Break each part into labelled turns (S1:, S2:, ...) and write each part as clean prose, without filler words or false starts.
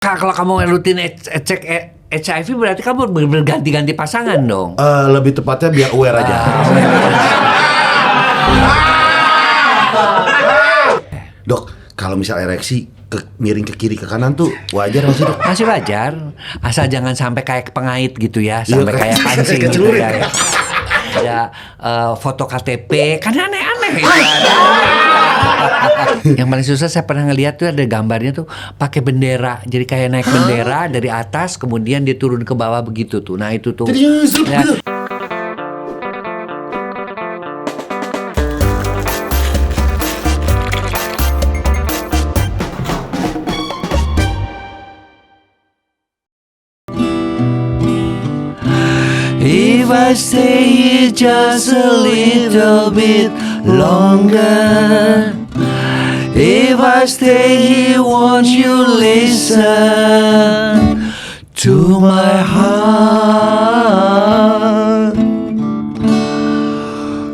S1: Kalau kamu rutin cek HIV berarti kamu berganti-ganti pasangan dong.
S2: Lebih tepatnya biar aware aja. Dok, kalau misal ereksi miring ke kiri ke kanan tuh wajar nggak sih, Dok?
S1: Masih wajar, asal jangan sampai kayak pengait gitu ya, sampai kayak pancing gitu ya. Ada foto KTP, kan aneh-aneh itu ada. Yang paling susah saya pernah ngeliat tuh ada gambarnya tuh pakai bendera, jadi kayak naik bendera dari atas, kemudian dia turun ke bawah begitu tuh. Nah itu tuh. Ya. If I stay here just a little bit longer, if I stay here, won't you listen to my heart?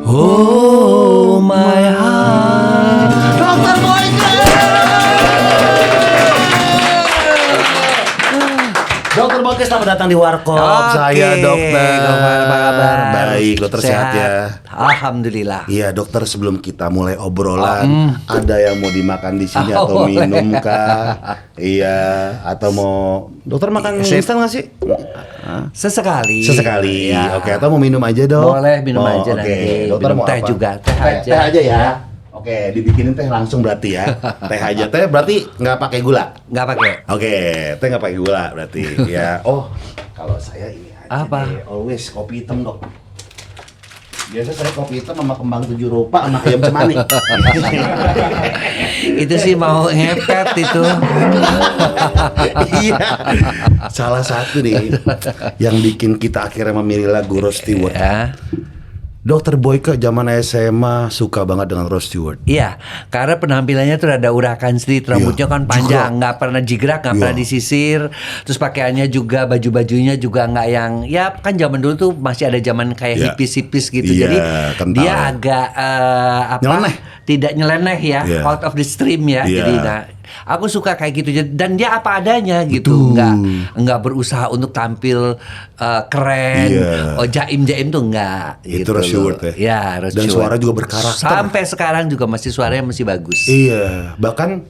S1: Oh, my heart. Dr. Boyke!
S2: Dokter Boyke, selamat datang di Warkop. Saya dokter.
S1: Apa kabar?
S2: Baik, dokter sehat ya.
S1: Alhamdulillah.
S2: Iya, dokter, sebelum kita mulai obrolan, ada yang mau dimakan di sini atau minum kah? Iya, atau mau dokter makan instan nggak sih?
S1: Sesekali.
S2: Sesekali.
S1: Ya.
S2: Oke, atau mau minum aja, Dok?
S1: Boleh minum aja
S2: oke.
S1: nanti.
S2: Dokter
S1: Minum
S2: mau
S1: teh
S2: apa?
S1: juga, teh aja.
S2: Teh aja ya. Oke, dibikinin teh langsung berarti ya. Teh aja. Teh berarti nggak pakai gula?
S1: Nggak pakai.
S2: Oke, teh nggak pakai gula berarti ya. Oh, kalau saya ini aja
S1: Apa?
S2: deh, always kopi hitam, Dok. Biasa saya kopi hitam sama kembang 7 rupa sama ayam cemani.
S1: Itu sih mau ngepet itu.
S2: Iya. Salah satu nih yang bikin kita akhirnya memilih lagu Rod Stewart.
S1: Ya.
S2: Dokter Boyke zaman SMA suka banget dengan Rod Stewart.
S1: Iya, karena penampilannya tuh ada urakan sedikit, rambutnya kan panjang, nggak pernah jigrak, nggak pernah disisir, terus pakaiannya juga, baju-bajunya juga nggak yang, ya kan zaman dulu tuh masih ada zaman kayak hipis-hipis gitu, jadi
S2: kental.
S1: dia agak
S2: Nyeleneh.
S1: tidak nyeleneh ya,
S2: Iya.
S1: out of the stream ya,
S2: Iya.
S1: jadi nah, aku suka kayak gitu dan dia apa adanya gitu, nggak berusaha untuk tampil keren, jaim-jaim tuh nggak.
S2: Itu
S1: gitu
S2: Rod Stewart ya.
S1: Ya, Rod
S2: Dan
S1: Stewart.
S2: suara juga berkarakter.
S1: Sampai sekarang juga masih suaranya masih bagus.
S2: Iya, bahkan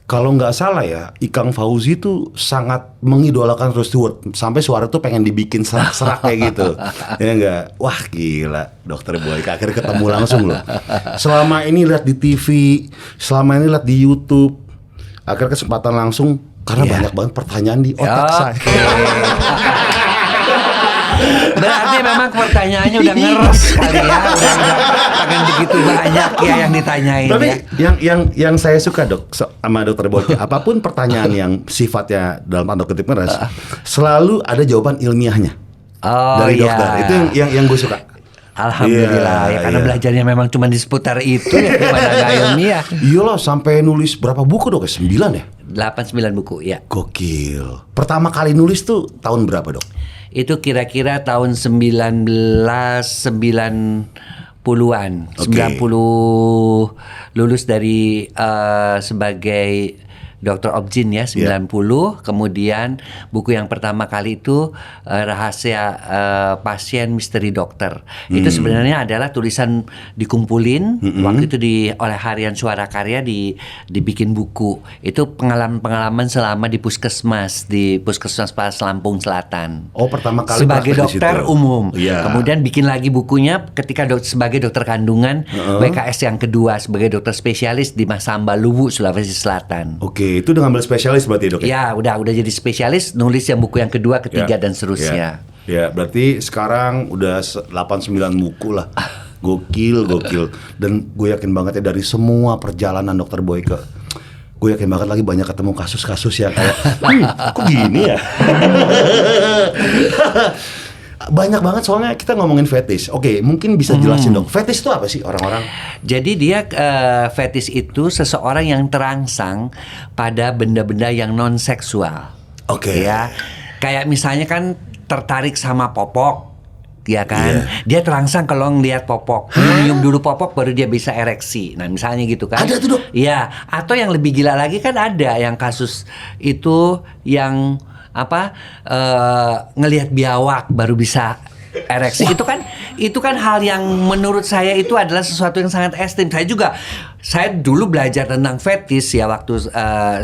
S2: kalau nggak salah ya, Ikang Fauzi tuh sangat mengidolakan Rod Stewart sampai suara tuh pengen dibikin serak-serak kayak gitu. Ya enggak? Wah, gila, Dokter Boyke akhirnya ketemu langsung loh. Selama ini lihat di TV, selama ini lihat di YouTube, akhirnya kesempatan langsung karena banyak banget pertanyaan di otak saya.
S1: Berarti memang pertanyaannya udah ngeres kali ya, udah pengen begitu banyak ya yang ditanyain.
S2: Tapi
S1: ya.
S2: yang saya suka, Dok, sama Dokter Boyke, apapun pertanyaan yang sifatnya dalam tanda kutip ngeres, selalu ada jawaban ilmiahnya dari dokter. Itu yang gue suka.
S1: Alhamdulillah ya, karena belajarnya memang cuma di seputar itu ya, gimana nggak ilmiah.
S2: Iyalah, sampai nulis berapa buku, Dok? 9 ya?
S1: 8-9 buku ya.
S2: Gokil. Pertama kali nulis tuh tahun berapa, Dok?
S1: Itu kira-kira tahun 1990-an. 90 lulus dari sebagai Dokter Objin ya, 90. Kemudian buku yang pertama kali itu Rahasia Pasien Misteri Dokter. Itu sebenarnya adalah tulisan dikumpulin waktu itu oleh Harian Suara Karya dibikin buku. Itu pengalaman-pengalaman selama di puskesmas Pas Lampung Selatan.
S2: Oh, pertama kali
S1: sebagai
S2: praktek di
S1: dokter
S2: situ.
S1: umum.
S2: Iya.
S1: Kemudian bikin lagi bukunya ketika sebagai dokter kandungan WKS yang kedua sebagai dokter spesialis di Masamba Luwu, Sulawesi Selatan.
S2: Oke, itu dengan ambil spesialis berarti, Dok?
S1: Ya, udah jadi spesialis, nulis yang buku yang kedua, ketiga dan seterusnya.
S2: Ya, berarti sekarang udah 8-9 buku lah. Gokil. Dan gue yakin banget ya dari semua perjalanan Dokter Boyke, gue yakin banget lagi banyak ketemu kasus-kasus yang kayak kok gini ya. Banyak banget soalnya kita ngomongin fetish. Oke, mungkin bisa jelasin, Dok. Fetish itu apa sih orang-orang?
S1: Jadi dia fetish itu seseorang yang terangsang pada benda-benda yang non seksual.
S2: Oke.
S1: Ya, kayak misalnya kan tertarik sama popok. ya kan? Dia terangsang kalau ngelihat popok, nyium dulu popok baru dia bisa ereksi. Nah misalnya gitu kan?
S2: Ada tuh, Dok?
S1: Iya. Atau yang lebih gila lagi kan ada yang kasus itu yang ngelihat biawak baru bisa ereksi. Itu kan hal yang menurut saya itu adalah sesuatu yang sangat ekstrim. Saya dulu belajar tentang fetis ya waktu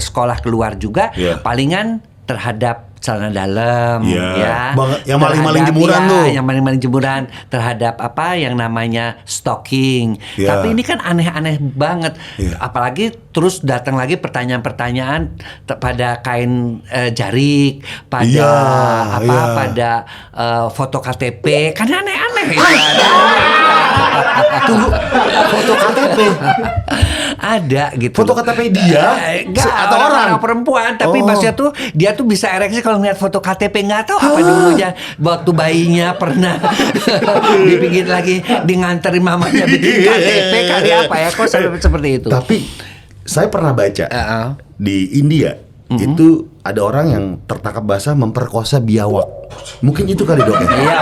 S1: sekolah keluar juga, palingan terhadap celana dalam, ya,
S2: yang maling-maling jemuran tuh,
S1: yang maling-maling jemuran, terhadap yang namanya stocking. Tapi ini kan aneh-aneh banget, apalagi terus datang lagi pertanyaan-pertanyaan pada kain jarik, pada pada foto KTP, kan aneh-aneh itu.
S2: Tunggu, foto KTP
S1: ada gitu.
S2: Foto KTP dia
S1: atau orang perempuan, tapi maksudnya tuh dia tuh bisa ereksi kalau ngeliat foto KTP. Nggak tahu apa dulunya waktu bayinya pernah dibikin lagi, di nganterin mamanya bikin KTP kali apa ya, kok sampai seperti itu.
S2: Tapi saya pernah baca di India itu ada orang yang tertangkap basah memperkosa biawak. Mungkin itu kali, Dok ya?
S1: Iya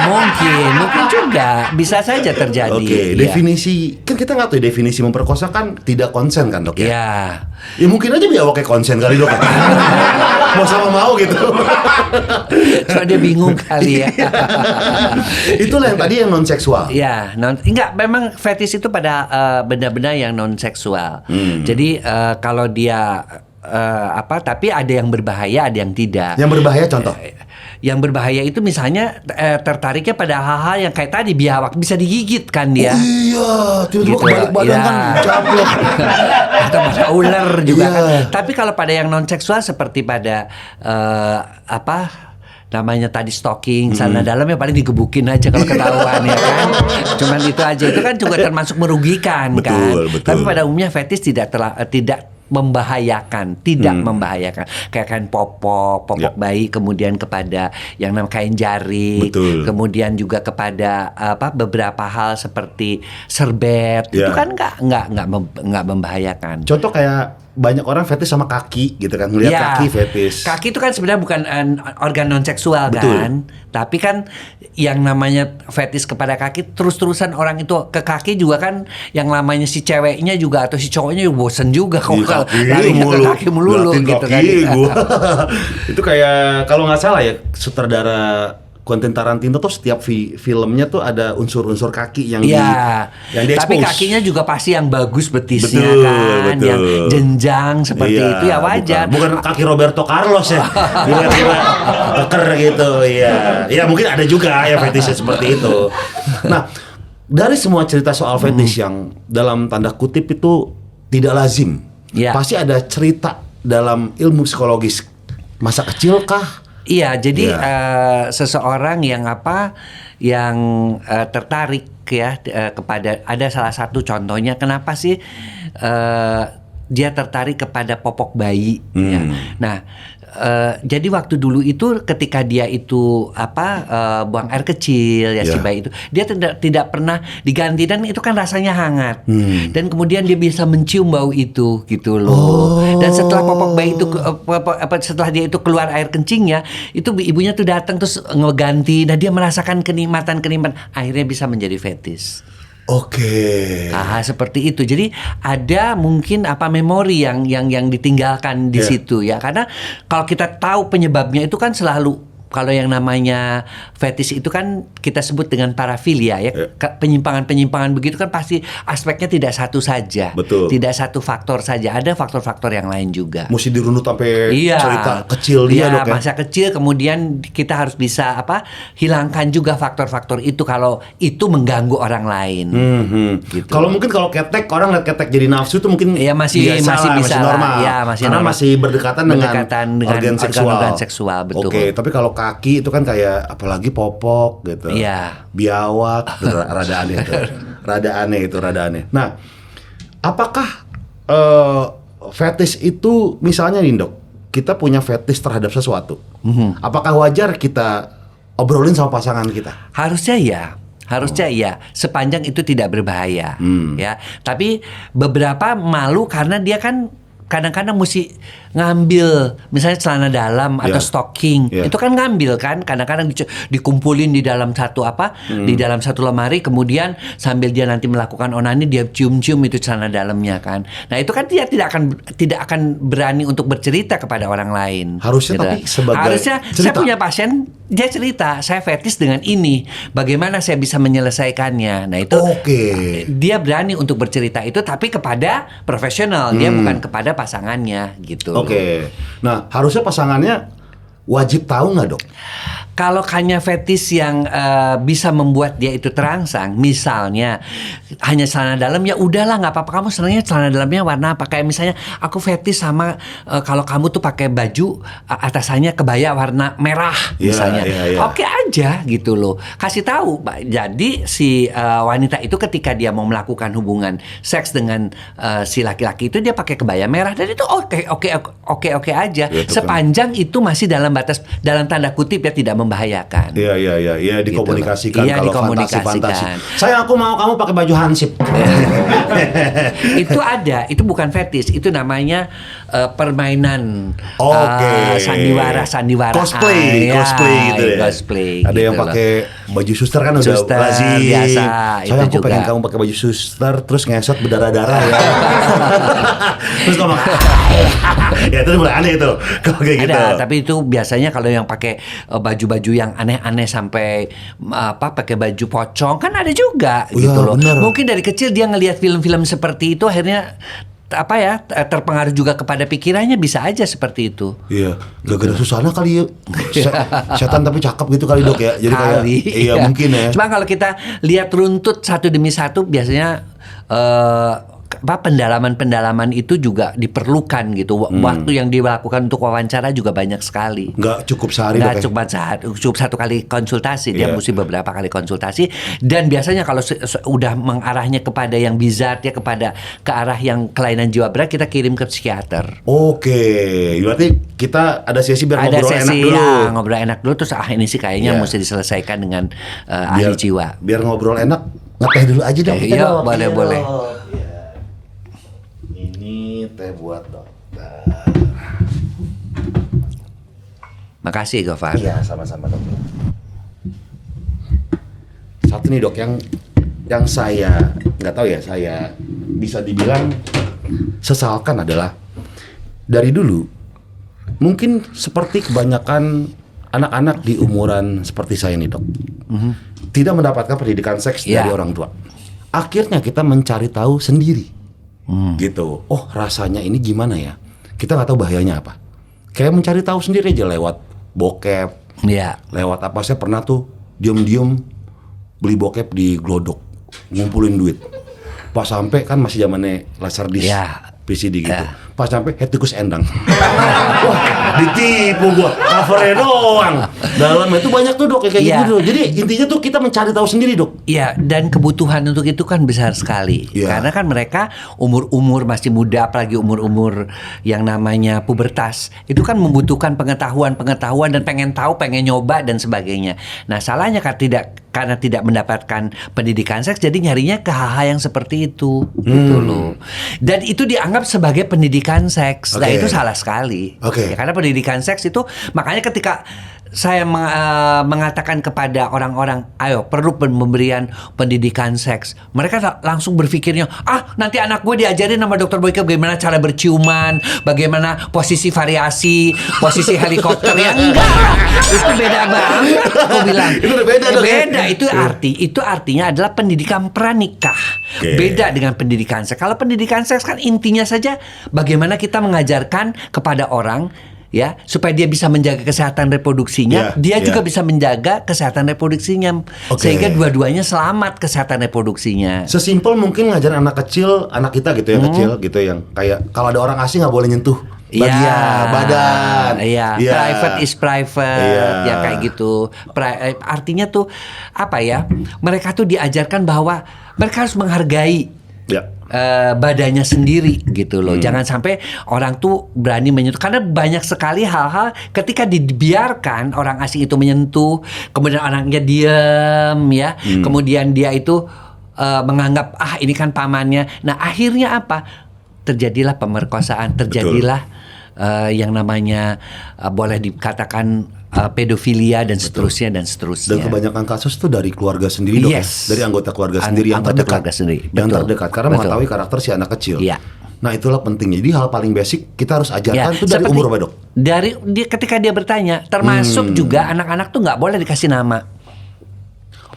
S1: mungkin juga bisa saja terjadi.
S2: Oke, definisi kan kita nggak tahu definisi memperkosa kan tidak konsen kan, Dok ya?
S1: Iya.
S2: Ya mungkin aja biawaknya konsen kali, Dok. Mau sama mau gitu.
S1: Soalnya dia bingung kali ya.
S2: Itulah yang tadi yang non seksual.
S1: Ya, enggak, memang fetish itu pada benda-benda yang non seksual. Jadi kalau dia tapi ada yang berbahaya, ada yang tidak.
S2: Yang berbahaya contoh?
S1: Yang berbahaya itu misalnya tertariknya pada hal-hal yang kayak tadi, biawak bisa digigit kan dia.
S2: Oh iya, tiba-tiba
S1: gitu,
S2: kebalik badan kan caplok.
S1: Atau pada ular juga kan. Tapi kalau pada yang non seksual seperti pada namanya tadi stocking, celana dalam ya paling digebukin aja kalau ketahuan ya kan. Cuman itu aja, itu kan juga termasuk merugikan.
S2: Betul.
S1: Tapi pada umumnya fetish tidak membahayakan, membahayakan. Kayak kain popok bayi, kemudian kepada yang namanya kain jarik, kemudian juga kepada beberapa hal seperti serbet, itu kan nggak membahayakan.
S2: Contoh kayak banyak orang fetish sama kaki gitu kan, ngelihat kaki fetish.
S1: Kaki itu kan sebenarnya bukan organ non seksual kan, tapi kan yang namanya fetish kepada kaki, terus-terusan orang itu ke kaki juga kan, yang namanya si ceweknya juga atau si cowoknya juga bosen juga kalau larinya ke kaki melulu gitu kan.
S2: Itu kayak kalau nggak salah ya, sutradara Quentin Tarantino tuh setiap filmnya tuh ada unsur-unsur kaki yang
S1: tapi kakinya juga pasti yang bagus betisnya kan, yang jenjang seperti itu ya wajar.
S2: Bukan kaki Roberto Carlos ya, kira-kira keker gitu ya mungkin ada juga ya fetishnya seperti itu. Nah, dari semua cerita soal fetish yang dalam tanda kutip itu tidak lazim, pasti ada cerita dalam ilmu psikologis masa kecil kah?
S1: Iya, jadi seseorang yang tertarik ya kepada, ada salah satu contohnya kenapa sih dia tertarik kepada popok bayi. Ya. Nah, jadi waktu dulu itu ketika dia itu buang air kecil si bayi itu, dia tidak pernah diganti, dan itu kan rasanya hangat. Dan kemudian dia bisa mencium bau itu gitu loh. Dan setelah popok bayi itu setelah dia itu keluar air kencingnya, itu ibunya tuh datang terus ngeganti, dan dia merasakan kenikmatan, akhirnya bisa menjadi fetish.
S2: Oke.
S1: Seperti itu. Jadi ada mungkin memori yang ditinggalkan di situ ya. Karena kalau kita tahu penyebabnya itu kan selalu, kalau yang namanya fetish itu kan kita sebut dengan parafilia ya. Penyimpangan-penyimpangan begitu kan pasti aspeknya tidak satu saja.
S2: Betul.
S1: Tidak satu faktor saja, ada faktor-faktor yang lain juga.
S2: Mesti dirunut sampai cerita kecil dia, Dok ya.
S1: Masa kecil, kemudian kita harus bisa hilangkan juga faktor-faktor itu kalau itu mengganggu orang lain. Gitu.
S2: Kalau ketek, orang lihat ketek jadi nafsu itu mungkin
S1: masih bisa
S2: normal.
S1: Ya, masih
S2: karena
S1: normal.
S2: masih berdekatan dengan organ seksual.
S1: Betul.
S2: Oke, tapi kalau kaki itu kan kayak apalagi popok gitu.
S1: Iya.
S2: Biawak, rada aneh itu. Rada aneh. Nah, apakah fetish itu misalnya nih, Dok, kita punya fetish terhadap sesuatu. Apakah wajar kita obrolin sama pasangan kita?
S1: Harusnya ya, sepanjang itu tidak berbahaya ya. Tapi beberapa malu karena dia kan kadang-kadang mesti ngambil misalnya celana dalam atau stocking. Itu kan ngambil kan, kadang-kadang dikumpulin di dalam satu di dalam satu lemari, kemudian sambil dia nanti melakukan onani dia cium-cium itu celana dalamnya kan. Nah, itu kan dia tidak akan berani untuk bercerita kepada orang lain.
S2: Harusnya
S1: gitu.
S2: Tapi sebagai
S1: harusnya
S2: cerita.
S1: Saya punya pasien, dia cerita, saya fetis dengan ini, bagaimana saya bisa menyelesaikannya. Nah, itu dia berani untuk bercerita itu, tapi kepada profesional, dia bukan kepada pasangannya gitu.
S2: Nah, harusnya pasangannya wajib tahu nggak, Dok?
S1: Kalau hanya fetis yang bisa membuat dia itu terangsang, misalnya hanya celana dalam, ya udahlah nggak apa-apa. Kamu senangnya celana dalamnya warna apa? Kayak misalnya aku fetis sama kalau kamu tuh pakai baju atasannya kebaya warna merah misalnya. Oke aja gitu loh. Kasih tahu. Jadi si wanita itu ketika dia mau melakukan hubungan seks dengan si laki-laki itu dia pakai kebaya merah, dan itu oke aja. Sepanjang itu masih dalam batas, dalam tanda kutip ya, tidak membahayakan.
S2: Iya, dikomunikasikan
S1: gitu.
S2: Kalau fantasi. Sayang, aku mau kamu pakai baju hansip.
S1: Itu ada, itu bukan fetis, itu namanya permainan sandiwara.
S2: Cosplay gitu ya.
S1: Cosplay.
S2: Ada yang pakai baju suster kan udah lazim.
S1: Biasa.
S2: Sayang, aku pengen kamu pakai baju suster terus ngesot berdarah-darah ya. Terus ngomong ya itu mulai aneh itu. Kalau kayak gitu.
S1: Ada, tapi itu biasanya kalau yang pakai baju-baju yang aneh-aneh sampai pakai baju pocong kan ada juga gitu loh.
S2: Bener.
S1: Mungkin dari kecil dia ngelihat film-film seperti itu, akhirnya terpengaruh juga kepada pikirannya, bisa aja seperti itu.
S2: Iya, gara-gara Susana kali ya. Setan tapi cakep gitu kali, Dok ya. Jadi kayak mungkin ya.
S1: Cuma kalau kita lihat runtut satu demi satu, biasanya pendalaman itu juga diperlukan gitu. Waktu yang dilakukan untuk wawancara juga banyak sekali.
S2: Nggak cukup sehari.
S1: Nggak cukup satu kali konsultasi. Dia mesti beberapa kali konsultasi. Dan biasanya kalau udah mengarahnya kepada yang bizar, ya ke arah yang kelainan jiwa berat, kita kirim ke psikiater.
S2: Berarti kita ada sesi biar ngobrol enak dulu.
S1: Ngobrol enak dulu, terus ini sih kayaknya mesti diselesaikan dengan ahli jiwa.
S2: Biar ngobrol enak, ngeteh dulu aja dong.
S1: Iya, boleh.
S2: Ini teh buat dokter.
S1: Makasih, Gofar.
S2: Iya, sama-sama, Dok. Satu nih, Dok, yang saya nggak tahu ya, saya bisa dibilang sesalkan adalah dari dulu mungkin seperti kebanyakan anak-anak di umuran seperti saya nih, Dok, tidak mendapatkan pendidikan seks dari orang tua. Akhirnya kita mencari tahu sendiri. Gitu. Oh, rasanya ini gimana ya? Kita nggak tahu bahayanya apa. Kayak mencari tahu sendiri aja lewat bokep. Lewat apa? Saya pernah tuh diem-diem beli bokep di Glodok, ngumpulin duit. Pas sampai kan masih zamannya Laserdisc, VCD gitu. Pas sampai tikus endang. Wah, ditipu gua. Covernya doang. Dalamnya itu banyak tuh, Dok, kayak gitu. Jadi intinya tuh kita mencari tahu sendiri, Dok.
S1: Iya, dan kebutuhan untuk itu kan besar sekali. Karena kan mereka umur-umur masih muda, apalagi umur-umur yang namanya pubertas, itu kan membutuhkan pengetahuan dan pengen tahu, pengen nyoba dan sebagainya. Nah, salahnya karena tidak mendapatkan pendidikan seks, jadi nyarinya ke hal-hal yang seperti itu, gitu loh. Dan itu dianggap sebagai pendidikan seks. Nah, itu salah sekali. Ya, karena pendidikan seks itu, makanya ketika saya mengatakan kepada orang-orang, ayo perlu pemberian pendidikan seks, mereka langsung berpikirnya, nanti anak gue diajarin sama Dr. Boyke bagaimana cara berciuman, bagaimana posisi variasi, posisi helikopter. Ya enggak, itu beda banget. Aku bilang
S2: itu beda.
S1: Itu artinya adalah pendidikan pranikah. Beda dengan pendidikan seks. Kalau pendidikan seks kan intinya saja bagaimana kita mengajarkan kepada orang, ya, supaya dia bisa menjaga kesehatan reproduksinya, dia juga bisa menjaga kesehatan reproduksinya, sehingga dua-duanya selamat kesehatan reproduksinya.
S2: Sesimpel mungkin ngajarin anak kecil, anak kita gitu ya, kecil gitu, yang kayak kalau ada orang asing nggak boleh nyentuh badan.
S1: Private is private, ya kayak gitu. Artinya tuh apa ya? Mereka tuh diajarkan bahwa mereka harus menghargai badannya sendiri gitu loh. Jangan sampai orang tuh berani menyentuh, karena banyak sekali hal-hal ketika dibiarkan orang asing itu menyentuh, kemudian orangnya diam ya, kemudian dia itu menganggap ini kan pamannya. Nah, akhirnya apa? terjadilah pemerkosaan, terjadilah yang namanya boleh dikatakan pedofilia dan seterusnya dan seterusnya.
S2: Dan kebanyakan kasus tuh dari keluarga sendiri dok ya? Dari anggota keluarga sendiri yang
S1: anggota
S2: terdekat.
S1: keluarga sendiri.
S2: Yang
S1: Betul.
S2: terdekat karena mengetahui karakter si anak kecil.
S1: Iya.
S2: Nah itulah pentingnya. Jadi hal paling basic kita harus ajarkan tuh dari
S1: seperti
S2: umur berapa dok?
S1: Ketika dia bertanya, termasuk juga anak-anak tuh nggak boleh dikasih nama.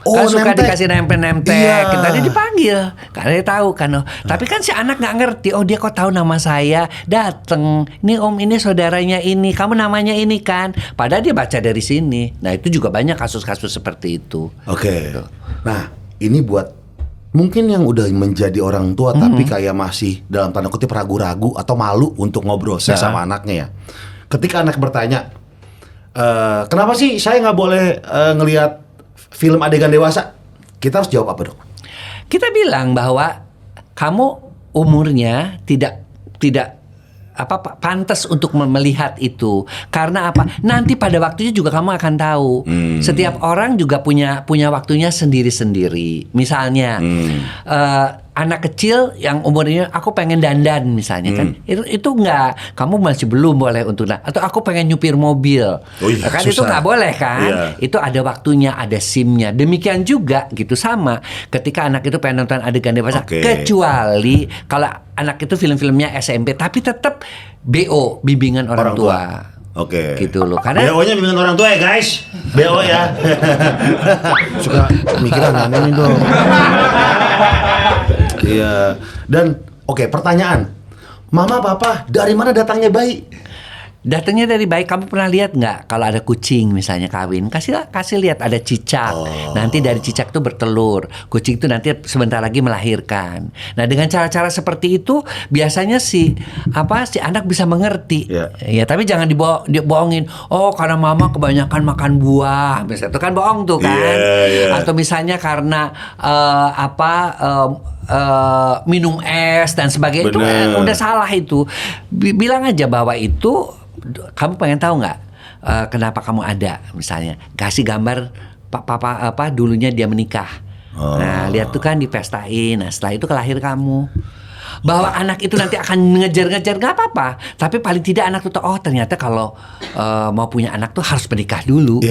S1: Kan suka dikasih nempel-nempel, kita dia dipanggil, karena dia tahu kan. Tapi kan si anak nggak ngerti. Oh dia kok tahu nama saya? Dateng, ini om ini saudaranya ini, kamu namanya ini kan? Padahal dia baca dari sini. Nah itu juga banyak kasus-kasus seperti itu.
S2: Oke. Nah ini buat mungkin yang udah menjadi orang tua tapi kayak masih dalam tanda kutip ragu-ragu atau malu untuk ngobrol seks sama anaknya ya. Ketika anak bertanya, kenapa sih saya nggak boleh ngelihat film adegan dewasa? Kita harus jawab apa dok?
S1: Kita bilang bahwa kamu umurnya tidak pantas untuk melihat itu. Karena apa? Nanti pada waktunya juga kamu akan tahu. Setiap orang juga punya waktunya sendiri-sendiri. Misalnya anak kecil yang umurnya aku pengen dandan misalnya kan. Itu enggak, kamu masih belum boleh untuk atau aku pengen nyupir mobil. Kan susah. Itu nggak boleh kan? Itu ada waktunya, ada SIM-nya. Demikian juga gitu sama ketika anak itu pengen nonton adegan dewasa. Kecuali kalau anak itu film-filmnya SMP tapi tetap BO, bimbingan orang tua.
S2: Oke.
S1: Gitu loh. Karena
S2: BO-nya bimbingan orang tua ya guys. BO ya. Suka mikir aneh nih dong. Iya. Dan oke, pertanyaan. Mama, papa, dari mana datangnya bayi?
S1: Datangnya dari bayi. Kamu pernah lihat nggak kalau ada kucing misalnya kawin, kasih lihat ada cicak. Nanti dari cicak itu bertelur. Kucing itu nanti sebentar lagi melahirkan. Nah dengan cara-cara seperti itu biasanya si anak bisa mengerti. Ya tapi jangan dibohongin. Oh karena mama kebanyakan makan buah, misalnya itu kan bohong tuh kan. Atau misalnya karena minum es dan sebagainya. Itu udah salah itu. Bilang aja bahwa itu kamu pengen tahu nggak kenapa kamu ada, misalnya kasih gambar papa dulunya dia menikah. Nah lihat tuh kan dipestain. Nah setelah itu kelahir kamu. Bahwa anak itu nanti akan ngejar-ngejar nggak apa-apa, tapi paling tidak anak tuh tahu, oh ternyata kalau mau punya anak tuh harus menikah dulu.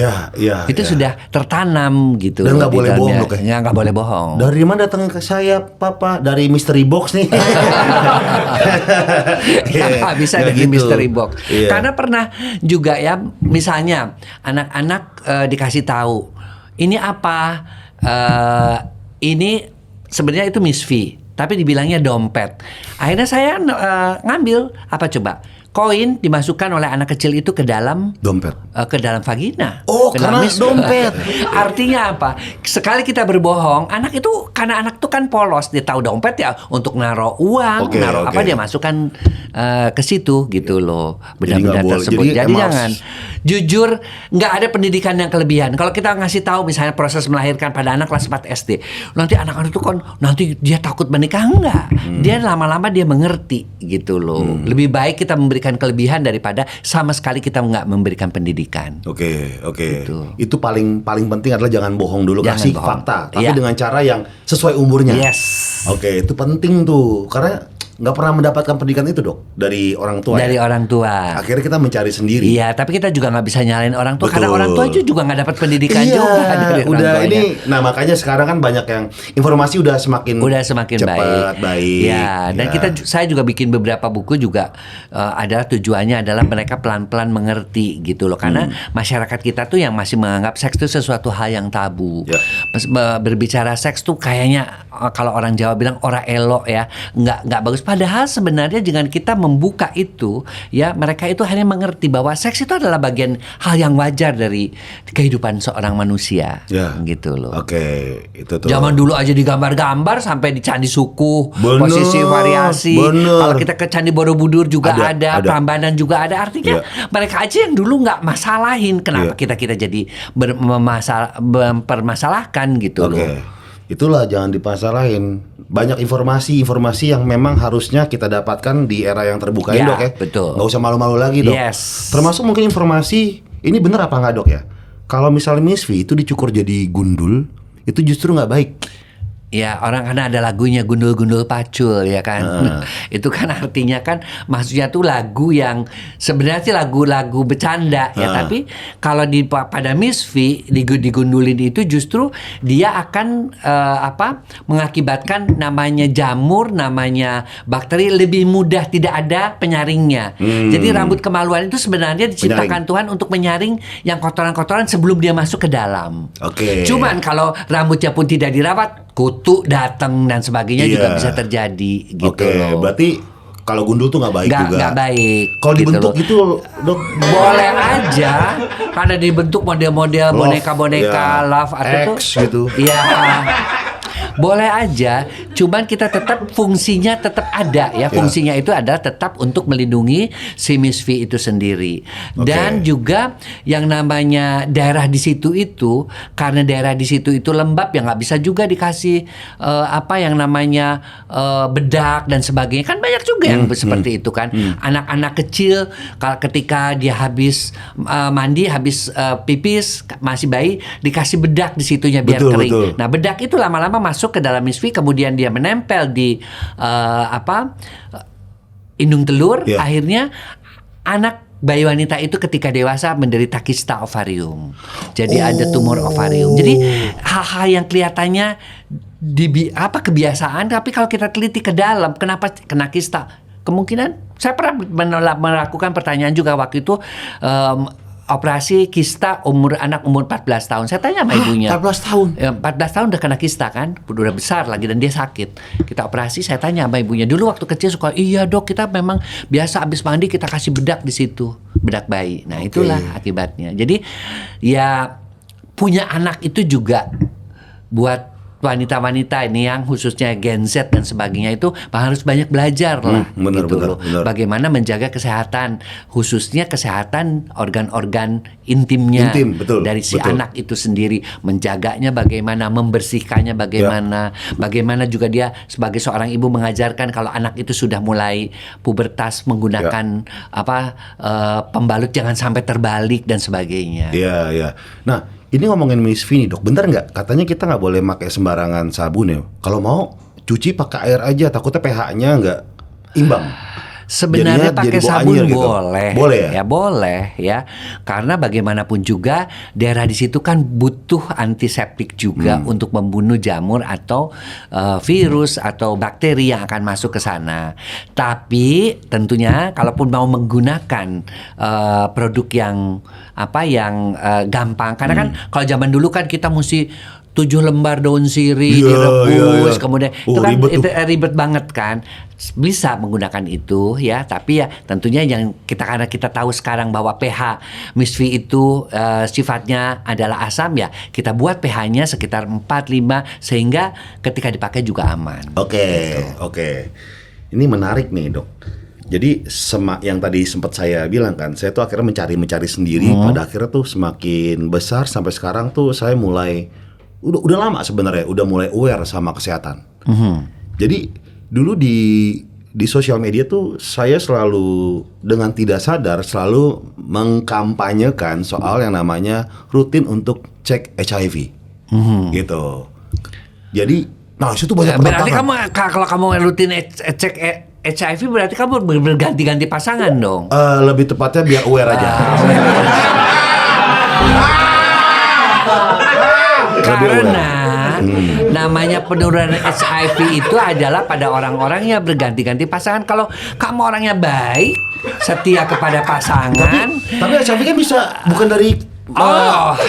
S1: Itu sudah tertanam gitu.
S2: Dan nggak boleh bohong loh
S1: ya, nggak boleh bohong.
S2: Dari mana datang ke saya papa? Dari mystery box nih.
S1: Bisa dari mystery box. Karena pernah juga ya, misalnya anak-anak dikasih tahu ini apa, ini sebenarnya itu misfi, tapi dibilangnya dompet. Akhirnya saya ngambil apa coba? Koin dimasukkan oleh anak kecil itu ke dalam
S2: dompet,
S1: ke dalam vagina.
S2: Oh, karena dompet.
S1: Artinya apa? Sekali kita berbohong, anak itu karena anak itu kan polos, dia tahu dompet ya untuk naruh uang, apa dia masukkan ke situ gitu loh. Benda-benda tersebut. Jadi jangan jujur, nggak ada pendidikan yang kelebihan. Kalau kita ngasih tahu misalnya proses melahirkan pada anak kelas 4 SD, nanti anak-anak itu kan nanti dia takut menikah, enggak. Dia lama-lama dia mengerti gitu loh. Lebih baik kita memberikan kelebihan daripada sama sekali kita nggak memberikan pendidikan.
S2: Oke.
S1: Gitu.
S2: Itu paling penting adalah jangan bohong dulu, kasih fakta, tapi dengan cara yang sesuai umurnya. Oke, itu penting tuh karena nggak pernah mendapatkan pendidikan itu dok dari orang tua.
S1: Dari orang tua.
S2: Akhirnya kita mencari sendiri.
S1: Iya, tapi kita juga nggak bisa nyalain orang tua. Karena orang tua juga nggak dapat pendidikan juga dari orang tuanya.
S2: Ini, nah makanya sekarang kan banyak yang informasi udah semakin cepat, baik.
S1: Ya, dan saya juga bikin beberapa buku juga adalah tujuannya adalah mereka pelan-pelan mengerti gitu loh. Karena masyarakat kita tuh yang masih menganggap seks itu sesuatu hal yang tabu. Berbicara seks tuh kayaknya kalau orang Jawa bilang ora elok ya, nggak bagus. Padahal sebenarnya dengan kita membuka itu, ya mereka itu hanya mengerti bahwa seks itu adalah bagian hal yang wajar dari kehidupan seorang manusia, gitu loh.
S2: Oke, itu tuh.
S1: Zaman dulu aja digambar-gambar sampai di Candi Sukuh, posisi variasi. Kalau kita ke Candi Borobudur juga ada. Prambanan juga ada. Artinya mereka aja yang dulu nggak masalahin, kenapa kita jadi mempermasalahkan gitu loh.
S2: Itulah jangan dipasalahin. Banyak informasi yang memang harusnya kita dapatkan di era yang terbuka dok ya.
S1: Betul.
S2: Nggak usah malu-malu lagi dok. Termasuk mungkin informasi ini benar apa nggak dok ya? Kalau misalnya misfi itu dicukur jadi gundul, itu justru nggak baik.
S1: Ya orang karena ada lagunya Gundul-Gundul Pacul ya kan. Itu kan artinya kan maksudnya tuh lagu yang sebenarnya sih lagu-lagu bercanda ya, tapi kalau pada Miss V digundulin itu justru dia akan mengakibatkan namanya jamur, namanya bakteri lebih mudah tidak ada penyaringnya. Jadi rambut kemaluan itu sebenarnya diciptakan Tuhan untuk menyaring yang kotoran-kotoran sebelum dia masuk ke dalam. Cuman kalau rambutnya pun tidak dirawat, kutu datang dan sebagainya juga bisa terjadi gitu loh.
S2: Berarti kalau gundul tuh nggak baik juga.
S1: Nggak baik.
S2: Kalau dibentuk gitu, Dok?
S1: Boleh aja. Karena dibentuk model-model boneka-boneka love atau
S2: X gitu.
S1: Iya. Boleh aja, cuman kita tetap fungsinya tetap ada ya. Fungsinya itu adalah tetap untuk melindungi si Miss V itu sendiri. Dan juga yang namanya daerah di situ itu, karena daerah di situ itu lembab ya nggak bisa juga dikasih yang namanya bedak dan sebagainya. Kan banyak juga yang seperti itu kan. Anak-anak kecil ketika dia habis mandi, habis pipis, masih bayi, dikasih bedak di situnya biar kering. Betul. Nah, bedak itu lama-lama masuk ke dalam Miss V, kemudian dia menempel di indung telur. Akhirnya anak bayi wanita itu ketika dewasa menderita kista ovarium. Jadi ada tumor ovarium. Jadi hal-hal yang kelihatannya kebiasaan, tapi kalau kita teliti ke dalam, kenapa kena kista? Kemungkinan saya pernah melakukan pertanyaan juga waktu itu. Operasi kista anak umur 14 tahun. Saya tanya sama ibunya.
S2: 14 tahun?
S1: 14 tahun udah kena kista kan? Udah besar lagi dan dia sakit. Kita operasi, saya tanya sama ibunya. Dulu waktu kecil suka, iya dok, kita memang biasa abis mandi kita kasih bedak di situ. Bedak bayi. Nah itulah akibatnya. Jadi ya punya anak itu juga buat wanita-wanita ini yang khususnya Gen Z dan sebagainya itu harus banyak belajar lah.
S2: Benar.
S1: Bagaimana menjaga kesehatan, khususnya kesehatan organ-organ intimnya dari si anak itu sendiri, menjaganya bagaimana, membersihkannya bagaimana juga dia sebagai seorang ibu mengajarkan kalau anak itu sudah mulai pubertas menggunakan pembalut jangan sampai terbalik dan sebagainya.
S2: Iya. Nah, ini ngomongin Miss V nih dok, bener nggak? Katanya kita nggak boleh pakai sembarangan sabun ya. Kalau mau cuci pakai air aja, takutnya pH-nya nggak imbang.
S1: Sebenarnya pakai sabun
S2: gitu.
S1: Boleh ya? Boleh ya. Karena bagaimanapun juga daerah di situ kan butuh antiseptik juga untuk membunuh jamur atau virus atau bakteri yang akan masuk ke sana. Tapi tentunya kalaupun mau menggunakan produk yang gampang, karena kan kalau zaman dulu kan kita mesti 7 lembar daun sirih direbus, kemudian itu kan ribet banget kan. Bisa menggunakan itu ya, tapi ya tentunya karena kita tahu sekarang bahwa pH Miss V itu sifatnya adalah asam ya, kita buat pH-nya sekitar 4-5 sehingga ketika dipakai juga aman.
S2: Oke. Ini menarik nih dok. Jadi yang tadi sempat saya bilang kan, saya tuh akhirnya mencari sendiri. Pada akhirnya tuh semakin besar sampai sekarang tuh saya mulai udah lama sebenarnya udah mulai aware sama kesehatan. Jadi dulu di sosial media tuh saya selalu dengan tidak sadar selalu mengkampanyekan soal yang namanya rutin untuk cek HIV gitu. Jadi itu tuh banyak
S1: berarti kalau kamu rutin cek HIV berarti kamu berganti-ganti pasangan dong.
S2: Lebih tepatnya biar aware aja.
S1: Karena namanya penurunan HIV itu adalah pada orang-orang yang berganti-ganti pasangan. Kalau kamu orangnya baik, setia kepada pasangan.
S2: Tapi HIV kan bisa bukan dari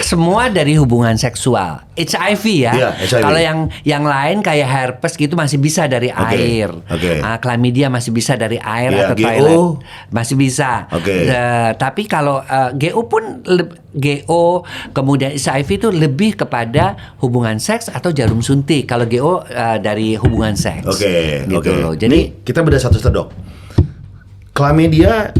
S1: semua dari hubungan seksual. HIV ya.
S2: HIV.
S1: Kalau yang lain kayak herpes gitu masih bisa dari air. Chlamydia masih bisa dari air atau toilet. Masih bisa. Tapi kalau GO kemudian HIV itu lebih kepada hubungan seks atau jarum suntik. Kalau GO dari hubungan seks. Loh. Jadi
S2: nih, kita beda satu-satu dok. Chlamydia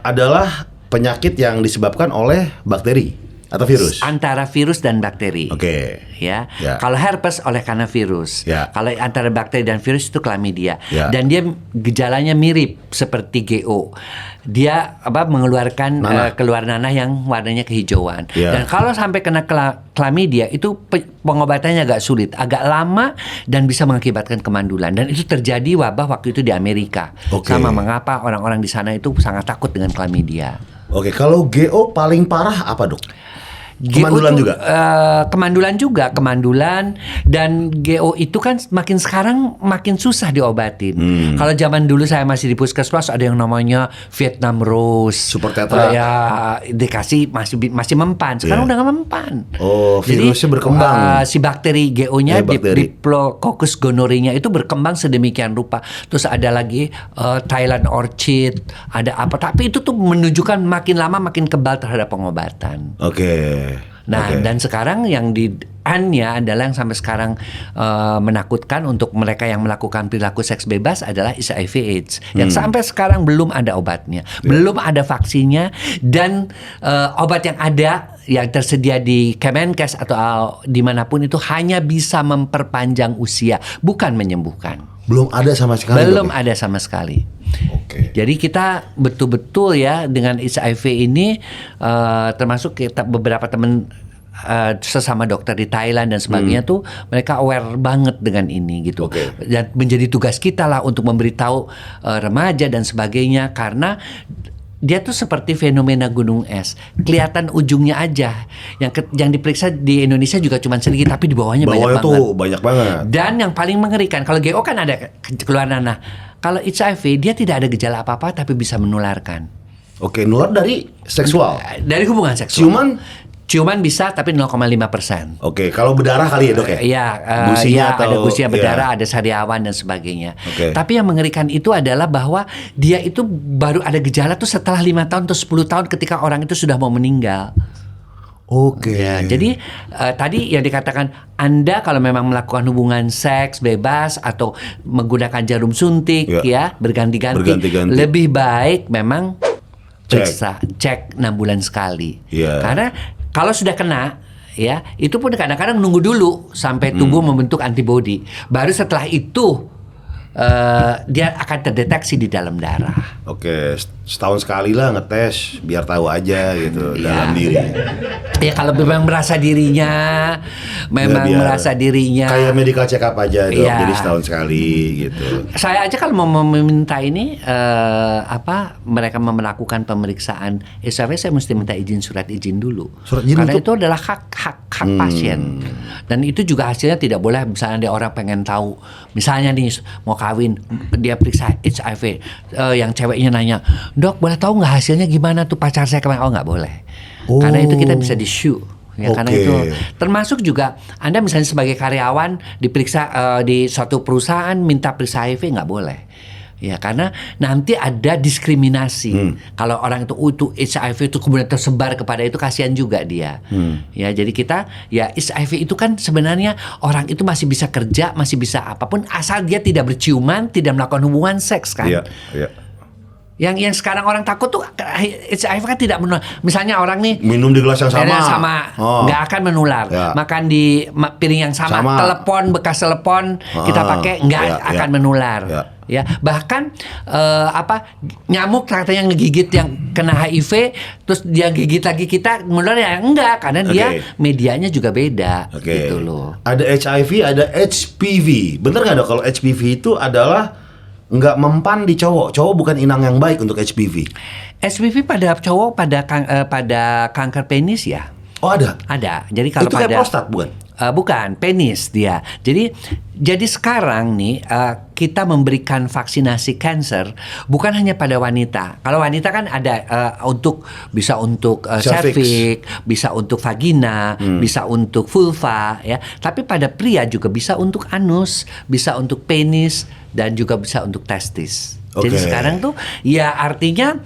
S2: adalah penyakit yang disebabkan oleh bakteri Atau virus?
S1: Antara virus dan bakteri.
S2: Oke.
S1: Ya.
S2: Ya.
S1: Kalau herpes oleh karena virus.
S2: Ya.
S1: Kalau antara bakteri dan virus itu chlamydia.
S2: Ya.
S1: Dan dia gejalanya mirip seperti GO. Dia mengeluarkan keluar nanah yang warnanya kehijauan.
S2: Ya.
S1: Dan kalau sampai kena chlamydia itu pengobatannya agak sulit, agak lama dan bisa mengakibatkan kemandulan. Dan itu terjadi wabah waktu itu di Amerika.
S2: Oke.
S1: Sama mengapa orang-orang di sana itu sangat takut dengan chlamydia.
S2: Oke, kalau GO paling parah apa, Dok?
S1: GO
S2: Kemandulan
S1: itu,
S2: juga?
S1: Kemandulan dan GO itu kan makin sekarang makin susah diobatin. Kalau zaman dulu saya masih di puskesmas ada yang namanya Vietnam Rose,
S2: Super Tetra.
S1: ya dikasih masih mempan. Sekarang udah nggak mempan.
S2: Oh, virusnya berkembang.
S1: Si bakteri GO-nya
S2: bakteri.
S1: Diplococcus gonorrhea itu berkembang sedemikian rupa. Terus ada lagi Thailand orchid, ada apa? Tapi itu tuh menunjukkan makin lama makin kebal terhadap pengobatan.
S2: Oke.
S1: Nah, dan sekarang yang di N-nya adalah yang sampai sekarang menakutkan untuk mereka yang melakukan perilaku seks bebas adalah HIV/AIDS yang sampai sekarang belum ada obatnya, belum ada vaksinnya, dan obat yang ada yang tersedia di Kemenkes atau dimanapun itu hanya bisa memperpanjang usia, bukan menyembuhkan.
S2: Belum ada sama sekali.
S1: Belum
S2: Dok, ya?
S1: ada sama sekali.
S2: Oke.
S1: Jadi kita betul-betul ya dengan HIV ini termasuk kita beberapa teman sesama dokter di Thailand dan sebagainya tuh mereka aware banget dengan ini gitu.
S2: Oke.
S1: Dan menjadi tugas kita lah untuk memberitahu remaja dan sebagainya karena dia tuh seperti fenomena gunung es, kelihatan ujungnya aja. Yang diperiksa di Indonesia juga cuma sedikit, tapi di bawahnya banyak
S2: tuh
S1: banget.
S2: banyak banget.
S1: Dan yang paling mengerikan, kalau GO kan ada keluar nanah. Kalau HIV dia tidak ada gejala apa-apa, tapi bisa menularkan.
S2: Oke, nular dari seksual.
S1: Dari hubungan seksual. Ciuman bisa, tapi 0,5%.
S2: Oke, kalau berdarah kali ya, Dok ya?
S1: Iya,
S2: Gusinya
S1: ada
S2: atau
S1: gusia berdarah, ada sariawan dan sebagainya.
S2: Oke.
S1: Tapi yang mengerikan itu adalah bahwa dia itu baru ada gejala tuh setelah 5 tahun atau 10 tahun ketika orang itu sudah mau meninggal.
S2: Oke.
S1: Ya, jadi tadi yang dikatakan Anda kalau memang melakukan hubungan seks bebas atau menggunakan jarum suntik ya berganti-ganti, lebih baik memang periksa, cek 6 bulan sekali. Karena kalau sudah kena ya, itu pun kadang-kadang nunggu dulu sampai tubuh membentuk antibodi. Baru setelah itu dia akan terdeteksi di dalam darah.
S2: Oke, setahun sekali lah ngetes biar tahu aja gitu dalam diri.
S1: Ya kalau memang merasa dirinya, merasa dirinya
S2: kayak medical check up aja, Dok. Jadi setahun sekali gitu.
S1: Saya aja kalau mau meminta ini mereka melakukan pemeriksaan HIV, saya mesti minta surat izin dulu. Karena itu adalah hak pasien. Dan itu juga hasilnya tidak boleh misalnya ada orang pengen tahu, misalnya nih mau kawin dia periksa HIV, yang ceweknya nanya, "Dok, boleh tahu nggak hasilnya gimana tuh pacar saya kemarin?" Oh, nggak boleh. Karena itu kita bisa di-sue. Ya, karena itu termasuk juga Anda misalnya sebagai karyawan diperiksa di suatu perusahaan minta periksa HIV nggak boleh. Ya, karena nanti ada diskriminasi. Kalau orang itu HIV itu kemudian tersebar kepada itu, kasihan juga dia. Ya, jadi kita HIV itu kan sebenarnya orang itu masih bisa kerja, masih bisa apapun asal dia tidak berciuman, tidak melakukan hubungan seks kan.
S2: Iya.
S1: Yang sekarang orang takut tuh HIV kan tidak menular. Misalnya orang nih
S2: minum di gelas yang sama,
S1: nggak akan menular. Makan di piring yang sama. Bekas telepon kita pakai nggak akan menular. Ya, bahkan nyamuk katanya ngegigit yang kena HIV, terus dia gigit lagi kita menular ya enggak, karena dia medianya juga beda. Gitu loh.
S2: Ada HIV, ada HPV. Bener nggak, Dok? Kalau HPV itu adalah nggak mempan di cowok bukan inang yang baik untuk HPV.
S1: HPV pada cowok pada kanker penis ya.
S2: Oh, ada.
S1: Jadi kalau
S2: itu kayak prostat bukan?
S1: Bukan, penis dia. Jadi sekarang nih kita memberikan vaksinasi kanker bukan hanya pada wanita. Kalau wanita kan ada bisa untuk cervix, bisa untuk vagina, bisa untuk vulva ya. Tapi pada pria juga bisa untuk anus, bisa untuk penis dan juga bisa untuk testis. Jadi sekarang tuh ya artinya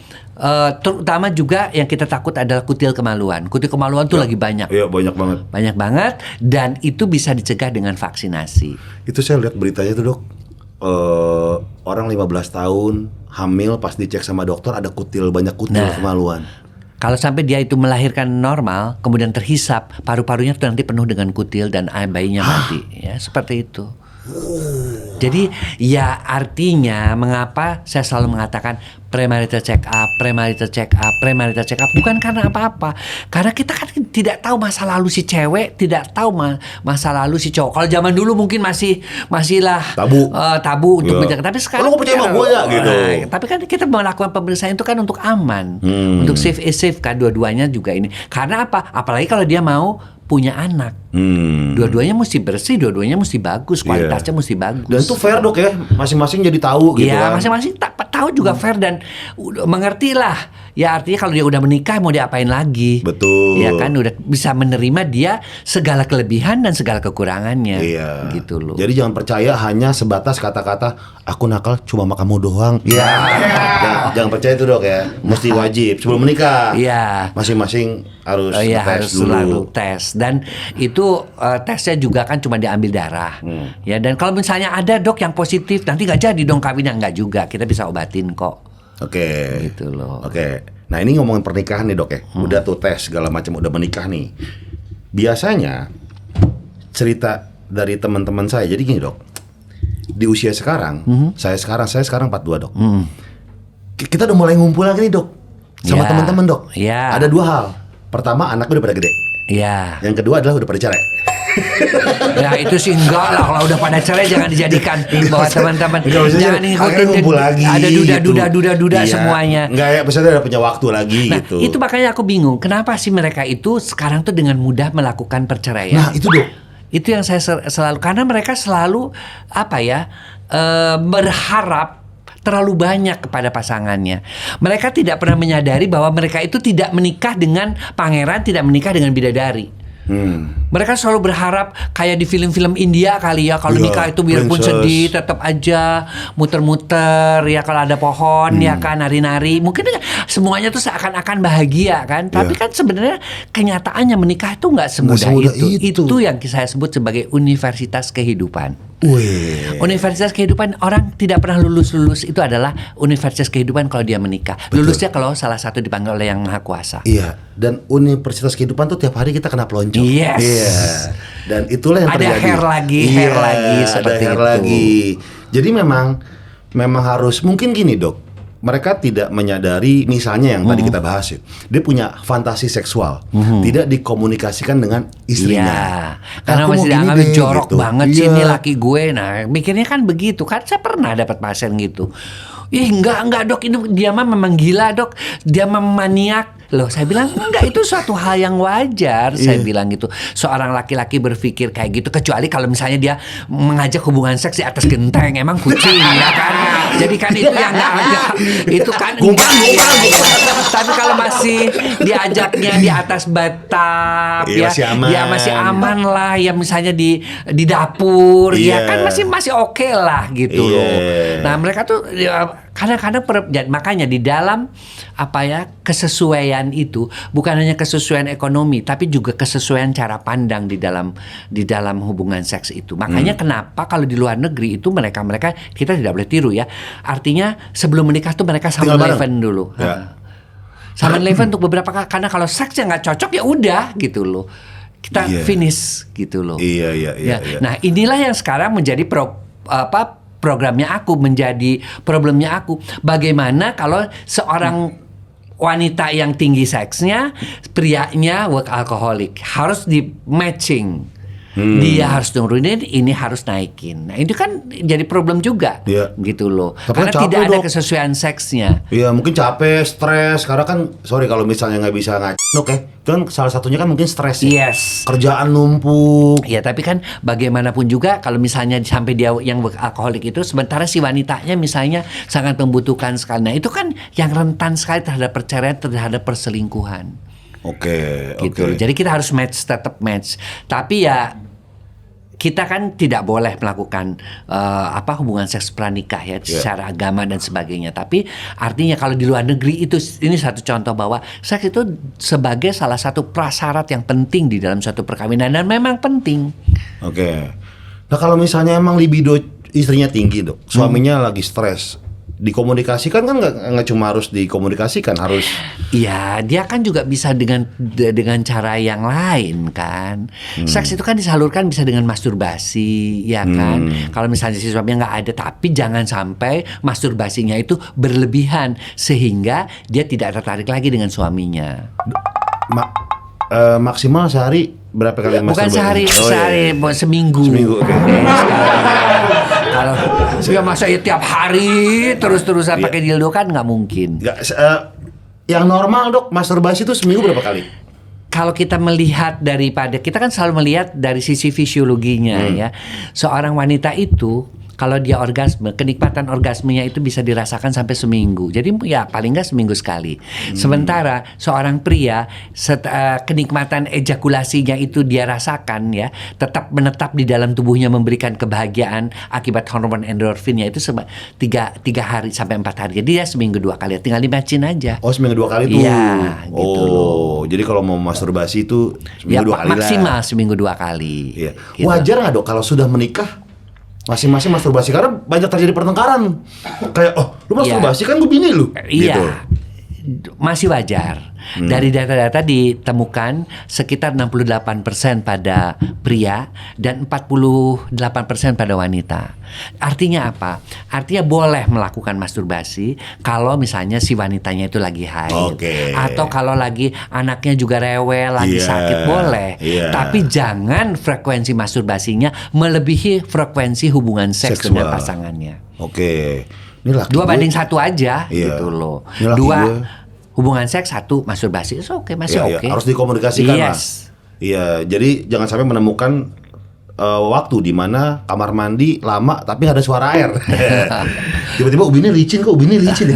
S1: terutama juga yang kita takut adalah kutil kemaluan. Kutil kemaluan tuh lagi banyak.
S2: Iya, banyak banget.
S1: Banyak banget, dan itu bisa dicegah dengan vaksinasi.
S2: Itu saya lihat beritanya tuh, Dok. Orang 15 tahun hamil pas dicek sama dokter ada banyak kutil kemaluan.
S1: Kalau sampai dia itu melahirkan normal, kemudian terhisap, paru-parunya tuh nanti penuh dengan kutil dan bayinya mati. Ya, seperti itu. Jadi ya artinya mengapa saya selalu mengatakan premarital check up, premarital check up, premarital check up, bukan karena apa-apa. Karena kita kan tidak tahu masa lalu si cewek, tidak tahu masa lalu si cowok. Kalau zaman dulu mungkin masihlah tabu untuk menjaga. Tapi sekarang
S2: lu percaya sama gue ya gitu.
S1: Tapi kan kita melakukan pemeriksaan itu kan untuk aman, untuk safe kan dua-duanya juga ini. Karena apa? Apalagi kalau dia mau punya anak, dua-duanya mesti bersih, dua-duanya mesti bagus, kualitasnya mesti bagus.
S2: Dan itu fair dok ya, masing-masing jadi tahu gitu kan.
S1: Iya, masing-masing tahu juga fair dan mengerti lah. Ya artinya kalau dia udah menikah mau diapain lagi?
S2: Betul.
S1: Ya kan udah bisa menerima dia segala kelebihan dan segala kekurangannya.
S2: Iya.
S1: Gitu loh.
S2: Jadi jangan percaya hanya sebatas kata-kata aku nakal cuma sama kamu doang. Iya. Jangan percaya itu dok ya. Mesti wajib sebelum menikah.
S1: Iya.
S2: Masing-masing harus
S1: harus selalu tes. Dan itu tesnya juga kan cuma diambil darah. Ya, dan kalau misalnya ada dok yang positif, nanti nggak jadi dong kawinnya, nggak juga. Kita bisa obatin kok.
S2: Oke.
S1: Gitu loh.
S2: Oke. Nah ini ngomongin pernikahan nih dok ya. Udah tuh tes segala macam, udah menikah nih. Biasanya cerita dari teman-teman saya. Jadi gini dok. Di usia sekarang, saya sekarang 42 dok. Kita udah mulai ngumpul lagi nih dok. Sama teman-teman dok.
S1: Iya.
S2: Ada dua hal. Pertama, anaknya udah pada gede.
S1: Iya.
S2: Yang kedua adalah udah pada cerai.
S1: Ya itu sih enggak lah, kalau udah pada cerai jangan dijadikan bahwa teman-teman jangan ngikutin
S2: lagi,
S1: ada duda semuanya.
S2: Enggak ya, maksudnya udah punya waktu lagi gitu.
S1: Itu makanya aku bingung, kenapa sih mereka itu sekarang tuh dengan mudah melakukan perceraian?
S2: Nah itu dok.
S1: Itu yang saya selalu, karena mereka selalu berharap terlalu banyak kepada pasangannya. Mereka tidak pernah menyadari bahwa mereka itu tidak menikah dengan pangeran, tidak menikah dengan bidadari. Mereka selalu berharap kayak di film-film India kali ya, kalau nikah itu biarpun sedih tetap aja muter-muter ya, kalau ada pohon ya kan nari-nari, mungkin semuanya tuh seakan-akan bahagia kan, tapi kan sebenarnya kenyataannya menikah itu nggak semudah itu. Itu yang saya sebut sebagai universitas kehidupan. Universitas kehidupan, orang tidak pernah lulus itu adalah universitas kehidupan kalau dia menikah. Lulusnya kalau salah satu dipanggil oleh Yang Maha Kuasa.
S2: Iya, dan universitas kehidupan tuh tiap hari kita kena pelonco.
S1: Yes.
S2: Iya. Dan itulah yang terjadi.
S1: Ada hair lagi seperti
S2: ada hair
S1: itu.
S2: lagi. Jadi memang harus, mungkin gini dok. Mereka tidak menyadari, misalnya yang tadi kita bahas ya, dia punya fantasi seksual, tidak dikomunikasikan dengan istrinya.
S1: Iya, karena masih dianggap jorok banget sih ini laki gue. Nah, mikirnya kan begitu kan. Saya pernah dapat pasien gitu. Enggak dok, ini dia mah memang gila dok, dia memaniak. Loh, saya bilang enggak, itu suatu hal yang wajar. Saya bilang gitu, seorang laki-laki berpikir kayak gitu, kecuali kalau misalnya dia mengajak hubungan seks di atas genteng, emang kucing ya kan. Jadi kan itu yang enggak ada, itu kan enggak. Tapi kalau masih diajaknya di atas batap ya, ya masih aman lah ya, misalnya di dapur ya kan masih oke lah gitu loh. Nah mereka tuh kadang-kadang makanya di dalam kesesuaian itu bukan hanya kesesuaian ekonomi, tapi juga kesesuaian cara pandang di dalam hubungan seks itu. Makanya kenapa kalau di luar negeri itu mereka kita tidak boleh tiru ya. Artinya sebelum menikah tuh mereka sama leven dulu. Sama leven untuk beberapa kali, karena kalau seksnya nggak cocok ya udah gitu loh. Kita finish gitu loh. Iya. Nah, inilah yang sekarang menjadi programnya aku, menjadi problemnya aku. Bagaimana kalau seorang wanita yang tinggi seksnya, prianya workaholic, harus di matching. Dia harus nurunin, ini harus naikin. Nah itu kan jadi problem juga, gitu loh. Karena tidak ada kesesuaian seksnya.
S2: Iya, mungkin capek, stres. Karena kan, kalau misalnya nggak bisa ngacok ya, itu kan salah satunya kan mungkin stres.
S1: Yes.
S2: Kerjaan numpuk.
S1: Ya tapi kan bagaimanapun juga kalau misalnya sampai dia yang alkoholik itu, sementara si wanitanya misalnya sangat membutuhkan sekali. Nah itu kan yang rentan sekali terhadap perceraian, terhadap perselingkuhan.
S2: Oke.
S1: Jadi kita harus tetap match. Tapi ya kita kan tidak boleh melakukan hubungan seks pranikah ya secara agama dan sebagainya. Tapi artinya kalau di luar negeri ini satu contoh bahwa seks itu sebagai salah satu prasyarat yang penting di dalam suatu perkawinan, dan memang penting.
S2: Oke. Nah kalau misalnya emang libido istrinya tinggi dok, suaminya lagi stres, dikomunikasikan kan nggak cuma harus dikomunikasikan, harus
S1: Iya, dia kan juga bisa dengan cara yang lain kan. Seks itu kan disalurkan bisa dengan masturbasi, ya kan. Kalau misalnya si suaminya nggak ada, tapi jangan sampai masturbasinya itu berlebihan sehingga dia tidak tertarik lagi dengan suaminya.
S2: maksimal sehari berapa kali
S1: Bukan
S2: masturbasi?
S1: sehari,
S2: Oh,
S1: sehari, seminggu.
S2: Seminggu, oke.
S1: Kalau ya masa ya tiap hari terus-terusan pakai dildo kan nggak mungkin.
S2: Yang normal dok, masturbasi itu seminggu berapa kali?
S1: Kalau kita melihat kita kan selalu melihat dari sisi fisiologinya ya. Seorang wanita itu kalau dia orgasme, kenikmatan orgasmenya itu bisa dirasakan sampai seminggu. Jadi ya paling nggak seminggu sekali. Sementara seorang pria kenikmatan ejakulasinya itu dia rasakan ya, tetap menetap di dalam tubuhnya memberikan kebahagiaan akibat hormon endorfinnya itu 3 hari sampai 4 hari. Jadi dia seminggu 2 kali. Tinggal di-matchin aja.
S2: Oh seminggu 2 kali tuh.
S1: Iya, gitu loh.
S2: Jadi kalau mau masturbasi itu
S1: Ya,
S2: seminggu 2 kali
S1: maksimal
S2: lah.
S1: seminggu 2 kali.
S2: Iya.
S1: Gitu.
S2: Wajar nggak dok kalau sudah menikah masing-masing masturbasi, karena banyak terjadi pertengkaran. Kayak lu masturbasi kan gue bini lu.
S1: Iya.
S2: Gitu.
S1: Masih wajar. Dari data-data ditemukan sekitar 68% pada pria dan 48% pada wanita. Artinya apa? Artinya boleh melakukan masturbasi kalau misalnya si wanitanya itu lagi haid.
S2: Oke.
S1: Atau kalau lagi anaknya juga rewel, lagi
S2: Iya.
S1: sakit boleh.
S2: Iya.
S1: Tapi jangan frekuensi masturbasinya melebihi frekuensi hubungan seks
S2: Seksual.
S1: dengan pasangannya.
S2: Oke. Ini laki
S1: 2:1 aja
S2: Iya.
S1: gitu loh.
S2: Ini laki
S1: 2
S2: gue.
S1: hubungan seks, 1 masturbasi. Oke, masih
S2: Iya,
S1: oke.
S2: harus dikomunikasikan lah.
S1: Yes.
S2: Iya, jadi jangan sampai menemukan waktu di mana kamar mandi lama tapi nggak ada suara air. Tiba-tiba ubinnya licin kok, ubinnya licin.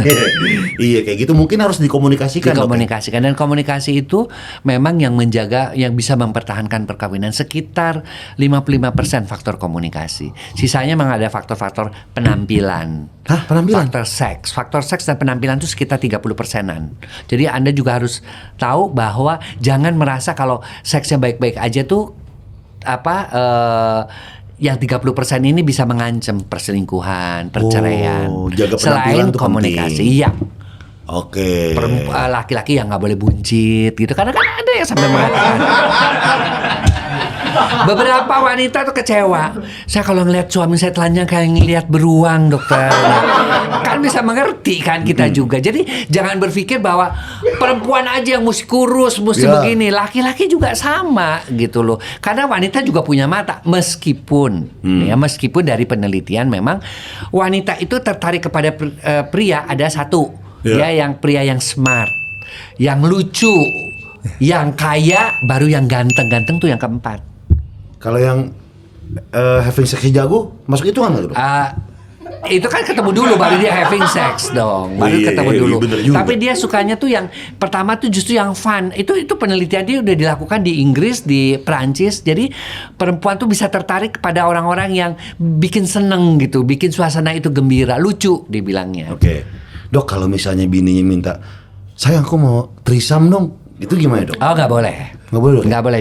S2: Iya, kayak gitu mungkin harus dikomunikasikan. Dok, ya?
S1: Dikomunikasikan, dan komunikasi itu memang yang menjaga, yang bisa mempertahankan perkawinan. Sekitar 55% faktor komunikasi. Sisanya memang ada faktor-faktor penampilan.
S2: Hah, penampilan?
S1: Faktor seks dan penampilan itu sekitar 30%-an. Jadi Anda juga harus tahu bahwa jangan merasa kalau seksnya baik-baik aja tuh yang 30% ini bisa mengancam perselingkuhan, perceraian.
S2: Jaga penampilan
S1: Selain
S2: tuh
S1: komunikasi,
S2: penting.
S1: iya.
S2: Oke.
S1: Laki-laki yang nggak boleh buncit gitu, karena kan ada yang sampai mengatakan. Beberapa wanita tuh kecewa. Saya kalau ngelihat suami saya telanjang kayak ngelihat beruang, dokter. Kan bisa mengerti kan kita juga. Jadi jangan berpikir bahwa perempuan aja yang mesti kurus, mesti
S2: Ya.
S1: begini. Laki-laki juga sama gitu loh. Karena wanita juga punya mata. Meskipun dari penelitian memang wanita itu tertarik kepada pria ada satu.
S2: Ya.
S1: Yang pria yang smart, yang lucu, yang kaya, baru yang ganteng tuh yang keempat.
S2: Kalau yang having sex jago masuk itu kan nggak?
S1: Itu kan ketemu dulu baru dia having sex dong, baru
S2: Iya,
S1: ketemu
S2: iya,
S1: dulu.
S2: bener juga.
S1: Tapi dia sukanya tuh yang pertama tuh justru yang fun. Itu penelitian dia udah dilakukan di Inggris, di Perancis. Jadi perempuan tuh bisa tertarik kepada orang-orang yang bikin seneng gitu, bikin suasana itu gembira, lucu dibilangnya.
S2: Oke. Dok, kalau misalnya bininya minta, sayang aku mau threesome dong, itu gimana dok?
S1: Oh, nggak boleh.
S2: Nggak boleh, dok?
S1: Nggak boleh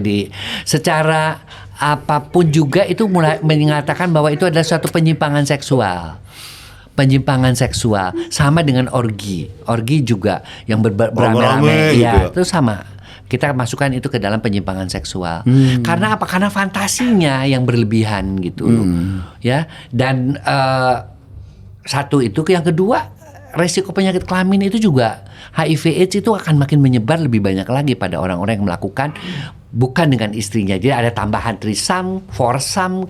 S1: secara apapun juga itu mulai mengatakan bahwa itu adalah suatu penyimpangan seksual. Penyimpangan seksual sama dengan orgi juga yang beramai-ramai,
S2: gitu
S1: ya,
S2: ya?
S1: itu sama. Kita masukkan itu ke dalam penyimpangan seksual. Karena apa? Karena fantasinya yang berlebihan gitu loh. Ya, dan satu itu, yang kedua, resiko penyakit kelamin itu juga HIV/AIDS itu akan makin menyebar lebih banyak lagi pada orang-orang yang melakukan bukan dengan istrinya. Jadi ada tambahan threesome, foursome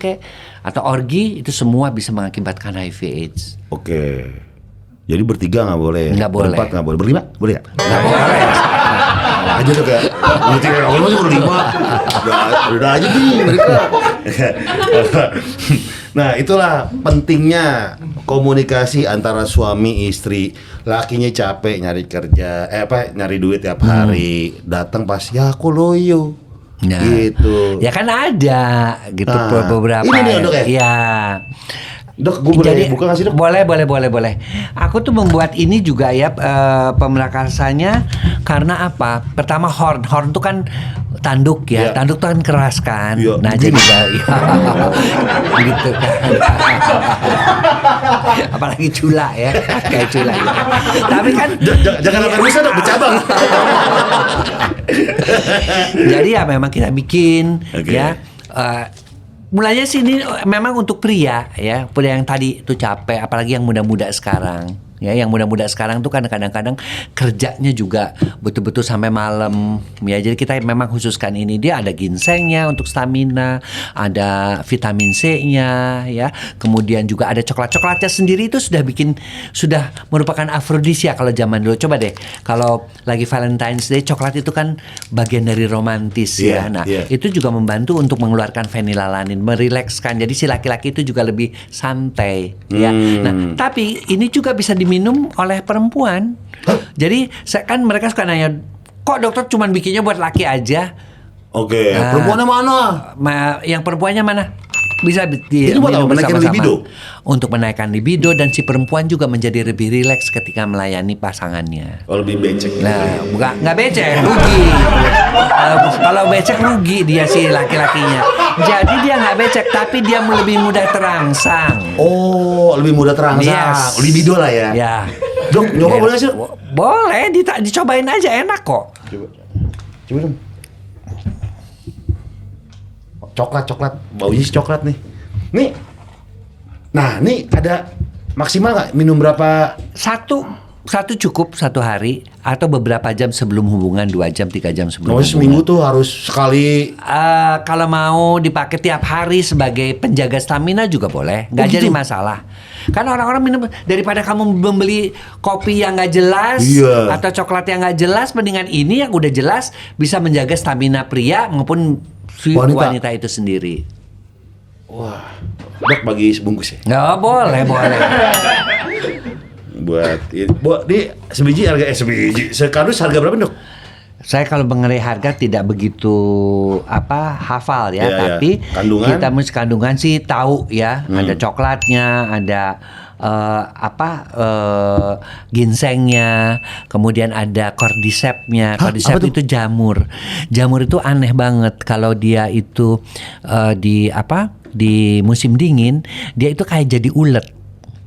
S1: atau orgi, itu semua bisa mengakibatkan HIV/AIDS.
S2: Oke. Jadi bertiga nggak boleh?
S1: Nggak boleh.
S2: Berempat nggak boleh? Berlima? Boleh nggak?
S1: Nggak boleh.
S2: Aja tuh kayak bertiga nggak boleh, masih berlima. Udah aja nih mereka. Nah, itulah pentingnya komunikasi antara suami istri. Lakinya capek nyari kerja, nyari duit tiap hari, datang pas ya aku loyo.
S1: Nah,
S2: gitu.
S1: ya kan ada gitu beberapa.
S2: Ini nih, Dok, ya?
S1: Ya.
S2: Dok, gue boleh buka nggak sih, Dok?
S1: Boleh. Aku tuh membuat ini juga ya, pemelakasannya karena apa? Pertama horn tuh kan tanduk ya.
S2: Iya.
S1: Tanduk tuh kan keras kan.
S2: Iya,
S1: Nah,
S2: begini.
S1: jadi gitu kan. Apalagi cula ya, kayak cula gitu. Tapi kan
S2: Jangan sampai rusak dong, bercabang.
S1: jadi ya memang kita bikin
S2: Oke.
S1: ya. Mulanya sih ini memang untuk pria ya, pria yang tadi itu capek, apalagi yang muda-muda sekarang. Ya, yang muda-muda sekarang tuh kan kadang-kadang kerjanya juga betul-betul sampai malam. Ya, jadi kita memang khususkan ini. Dia ada ginsengnya untuk stamina, ada vitamin C-nya, ya. Kemudian juga ada coklatnya sendiri itu sudah merupakan afrodisia kalau zaman dulu. Coba deh, kalau lagi Valentine's Day, coklat itu kan bagian dari romantis ya. Nah, itu juga membantu untuk mengeluarkan fenilalanin, merilekskan. Jadi si laki-laki itu juga lebih santai, ya. Nah, tapi ini juga bisa diminum oleh perempuan. Jadi kan mereka suka nanya, kok dokter cuma bikinnya buat laki aja?
S2: Oke, perempuannya mana?
S1: Yang perempuannya mana? Bisa
S2: Itu buat apa? Menaikkan libido?
S1: Untuk menaikkan libido, dan si perempuan juga menjadi lebih rileks ketika melayani pasangannya.
S2: Oh, lebih becek.
S1: Nah, nggak becek, rugi. Kalau becek rugi dia si laki-lakinya. Jadi dia nggak becek, tapi dia lebih mudah terangsang.
S2: Oh, lebih mudah terangsang.
S1: Yes.
S2: Libido lah ya.
S1: Ya.
S2: Dok, nyoba boleh nggak sih?
S1: Boleh, dicobain aja, enak kok.
S2: Coba dong. Coklat. Baunya sih coklat nih. Nih. Nah, nih ada maksimal nggak minum berapa?
S1: Satu cukup satu hari, atau beberapa jam sebelum hubungan, 2 jam 3 jam sebelum hubungan.
S2: Seminggu tuh harus sekali.
S1: Kalau mau dipakai tiap hari sebagai penjaga stamina juga boleh, nggak
S2: gitu?
S1: jadi masalah. Kan orang-orang minum, daripada kamu membeli kopi yang nggak jelas atau coklat yang nggak jelas, mendingan ini yang udah jelas bisa menjaga stamina pria maupun wanita itu sendiri.
S2: Wah, Dok bagi sebungkus ya?
S1: Nggak boleh.
S2: Buat di sebiji harga sekardus harga berapa, Dok?
S1: Saya kalau mengenai harga tidak begitu hafal ya, tapi
S2: kandungan?
S1: kita mesti kandungan sih tahu ya. Ada coklatnya, ada ginsengnya, kemudian ada cordycepsnya. Cordyceps itu jamur. Jamur itu aneh banget kalau dia itu di musim dingin, dia itu kayak jadi ulet.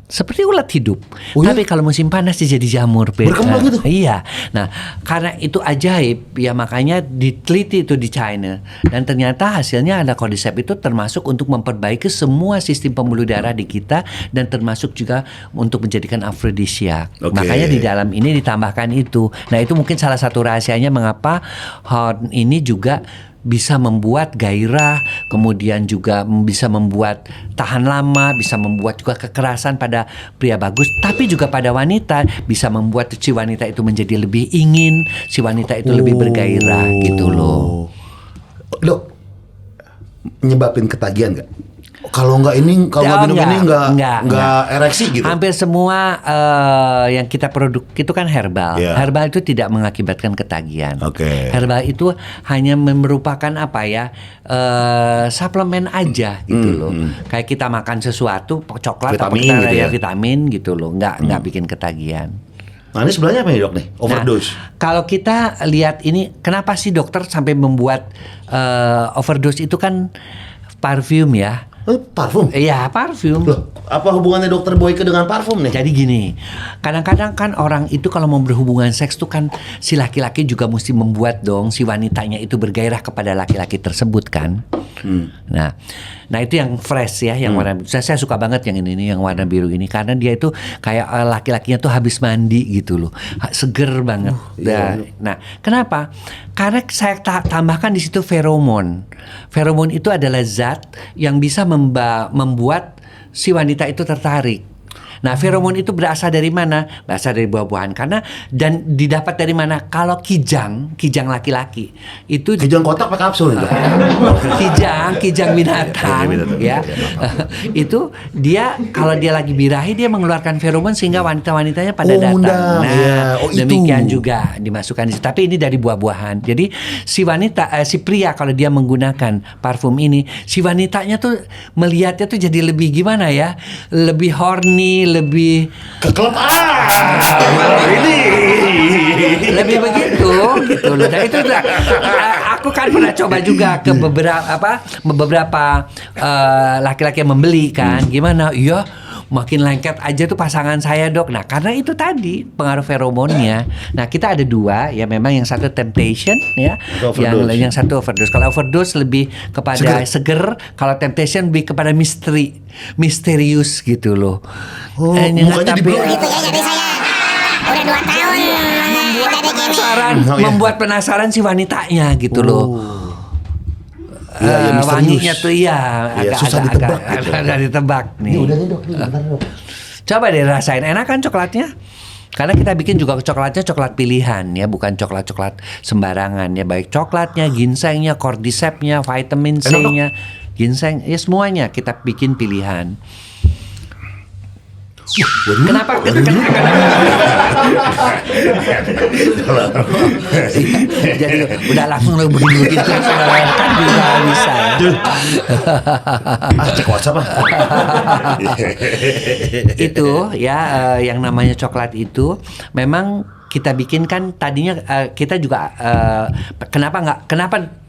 S1: Seperti ulat hidup. Tapi kalau musim panas dia jadi jamur.
S2: Berkembang gitu?
S1: Iya. Nah, karena itu ajaib ya, makanya diteliti itu di China, dan ternyata hasilnya ada cordyceps itu termasuk untuk memperbaiki semua sistem pembuluh darah di kita, dan termasuk juga untuk menjadikan afrodisia. Makanya di dalam ini ditambahkan itu. Nah, itu mungkin salah satu rahasianya mengapa horn ini juga bisa membuat gairah, kemudian juga bisa membuat tahan lama, bisa membuat juga kekerasan pada pria bagus, tapi juga pada wanita bisa membuat si wanita itu menjadi lebih ingin, si wanita itu lebih bergairah gitu loh.
S2: Dok, nyebabin ketagihan nggak? Kalau nggak ini, kalau minum ini nggak ereksi gitu?
S1: Hampir semua yang kita produk itu kan herbal. Herbal itu tidak mengakibatkan ketagihan. Herbal itu hanya merupakan suplemen aja gitu loh. Kayak kita makan sesuatu, coklat,
S2: vitamin,
S1: vitamin gitu loh. Nggak bikin ketagihan.
S2: Nah, ini sebenarnya apa nih, Dok nih? Overdose.
S1: Nah, kalau kita lihat ini, kenapa sih dokter sampai membuat overdose itu kan parfum ya?
S2: Parfum?
S1: Iya, parfum.
S2: Loh, apa hubungannya Dokter Boyke dengan parfum nih?
S1: Jadi gini, kadang-kadang kan orang itu kalau mau berhubungan seks tuh kan si laki-laki juga mesti membuat dong si wanitanya itu bergairah kepada laki-laki tersebut kan. Nah itu yang fresh ya, yang warna. Saya suka banget yang ini yang warna biru ini, karena dia itu kayak laki-lakinya tuh habis mandi gitu loh, seger banget. Nah, kenapa? Karena saya tambahkan di situ feromon. Feromon itu adalah zat yang bisa membuat si wanita itu tertarik. Nah, feromon itu berasal dari mana? Berasal dari buah-buahan. Dan didapat dari mana? Kalau kijang laki-laki itu
S2: kijang kotak pakai kapsul itu.
S1: kijang binatang ya. Itu dia kalau dia lagi birahi dia mengeluarkan feromon sehingga wanita-wanitanya pada datang. Demikian juga dimasukkan di situ. Tapi ini dari buah-buahan. Jadi si pria kalau dia menggunakan parfum ini, si wanitanya tuh melihatnya tuh jadi lebih gimana ya? Lebih horny, lebih
S2: keklep ini
S1: lebih begitu gitu loh. Dan itu aku kan pernah coba juga ke beberapa laki-laki yang membeli kan. Gimana? Iya, makin lengket aja tuh pasangan saya, Dok. Nah, karena itu tadi pengaruh feromonnya. Nah, kita ada dua ya, memang yang satu temptation ya, yang satu overdose. Kalau overdose lebih kepada seger, kalau temptation lebih kepada misterius gitu loh.
S2: Mukanya dibilang
S3: gitu ya, jadi saya udah 2 tahun
S1: membuat penasaran si wanitanya gitu loh.
S2: Iya,
S1: wanginya tuh agak
S2: susah ditebak gitu.
S1: agak ditebak nih.
S2: Ini udah nih Dok, nih bentar Dok.
S1: Coba deh rasain, enak kan coklatnya? Karena kita bikin juga coklatnya coklat pilihan ya, bukan coklat-coklat sembarangan ya. Baik coklatnya, ginsengnya, cordycepsnya, vitamin C-nya, ginseng, ya semuanya kita bikin pilihan. Kenapa? Jadi udah langsung lo begini terus kan bisa.
S2: Cek WhatsApp ah.
S1: Itu ya yang namanya coklat itu memang kita bikin kan tadinya kita juga kenapa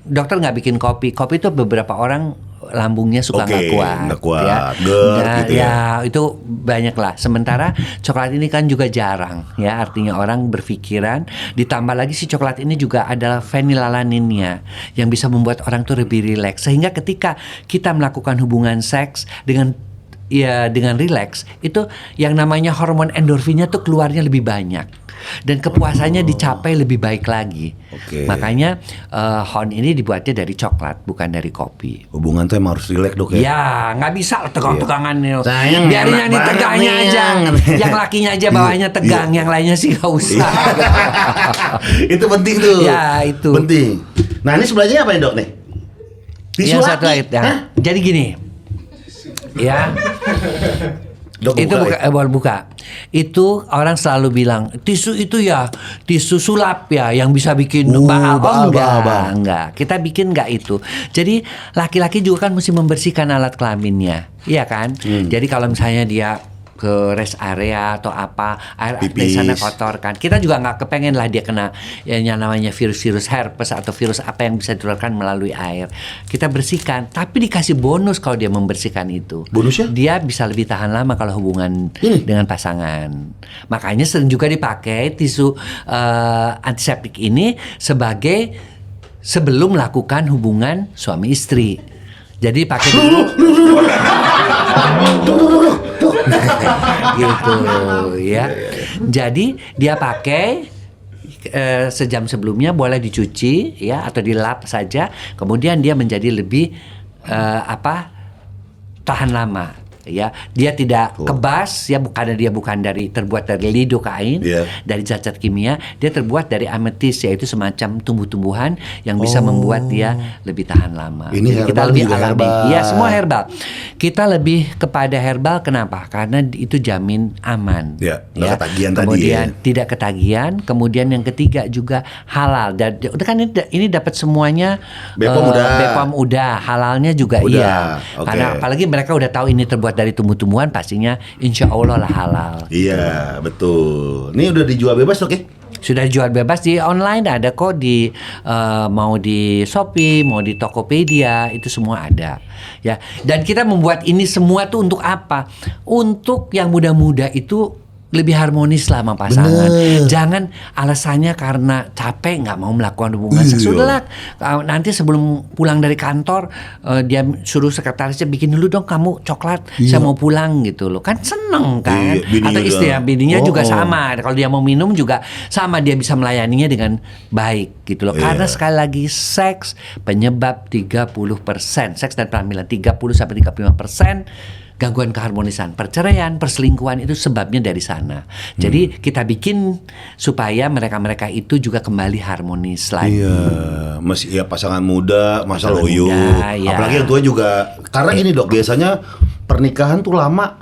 S1: dokter nggak bikin kopi itu beberapa orang lambungnya suka nggak kuat ya.
S2: Gitu
S1: ya itu banyak lah. Sementara coklat ini kan juga jarang ya, artinya orang berpikiran. Ditambah lagi si coklat ini juga adalah fenilalaninnya yang bisa membuat orang tuh lebih rileks, sehingga ketika kita melakukan hubungan seks dengan rileks, itu yang namanya hormon endorfinnya tuh keluarnya lebih banyak dan kepuasannya dicapai lebih baik lagi. Makanya HON ini dibuatnya dari coklat, bukan dari kopi.
S2: Hubungan tuh emang harus rileks, Dok ya.
S1: Ya nggak bisa tegang-tegangan nih.
S2: Sayang,
S1: Biarin
S2: enak
S1: yang ini tegangnya
S2: banget
S1: aja,
S2: nih.
S1: yang lakinya aja bawahnya tegang, yang lainnya sih nggak usah.
S2: Itu penting tuh.
S1: Ya itu.
S2: Penting. Nah ini sebelahnya apa nih Dok nih? Tisu
S1: Yang satu
S2: laki.
S1: lagi. Jadi gini. Ya.
S2: Dok,
S1: itu buka. Itu orang selalu bilang tisu itu ya tisu sulap ya yang bisa bikin baal. Enggak. Kita bikin enggak itu. Jadi laki-laki juga kan mesti membersihkan alat kelaminnya, iya kan? Jadi kalau misalnya dia ke rest area atau apa, air di sana kotor kan. Kita juga nggak kepengen lah dia kena yang namanya virus herpes atau virus apa yang bisa ditularkan melalui air. Kita bersihkan, tapi dikasih bonus kalau dia membersihkan itu.
S2: Bonusnya?
S1: Dia bisa lebih tahan lama kalau hubungan dengan pasangan. Makanya sering juga dipakai tisu antiseptik ini sebagai sebelum melakukan hubungan suami istri. Jadi pakai dulu. Gitu ya. Jadi dia pakai sejam sebelumnya, boleh dicuci ya atau dilap saja. Kemudian dia menjadi lebih tahan lama. Ya, dia tidak kebas ya, karena dia bukan terbuat dari lidokain, dari zat-zat kimia, dia terbuat dari ametis, yaitu semacam tumbuh-tumbuhan yang bisa membuat dia lebih tahan lama.
S2: Ini
S1: jadi kita lebih alami. Ya, semua herbal. Kita lebih kepada herbal, kenapa? Karena itu jamin aman.
S2: Ya, ketagihan
S1: kemudian
S2: tadi,
S1: tidak ketagihan, kemudian yang ketiga juga halal. Dan kan ini dapat semuanya BPOM udah, halalnya juga iya. Karena apalagi mereka udah tahu ini terbuat dari tumbuh-tumbuhan, pastinya insya Allah lah halal.
S2: Iya, betul. Ini udah dijual bebas, oke?
S1: Sudah dijual bebas di online, ada kok di mau di Shopee, mau di Tokopedia, itu semua ada. Ya. Dan kita membuat ini semua tuh untuk apa? Untuk yang muda-muda itu lebih harmonis lah sama pasangan. Jangan alasannya karena capek nggak mau melakukan hubungan seks. Sudahlah, nanti sebelum pulang dari kantor dia suruh sekretarisnya bikin dulu dong kamu coklat, saya mau pulang gitu loh. Kan seneng kan? Atau istri bininya juga sama. Kalau dia mau minum juga sama, dia bisa melayaninya dengan baik gitu loh. Karena sekali lagi seks penyebab 30%, seks dan penampilan 30-35%. Gangguan keharmonisan, perceraian, perselingkuhan itu sebabnya dari sana. Jadi kita bikin supaya mereka-mereka itu juga kembali harmonis lagi.
S2: Iya, pasangan muda, masa loyo. Apalagi yang tua juga. Karena ini Dok, biasanya pernikahan tuh lama.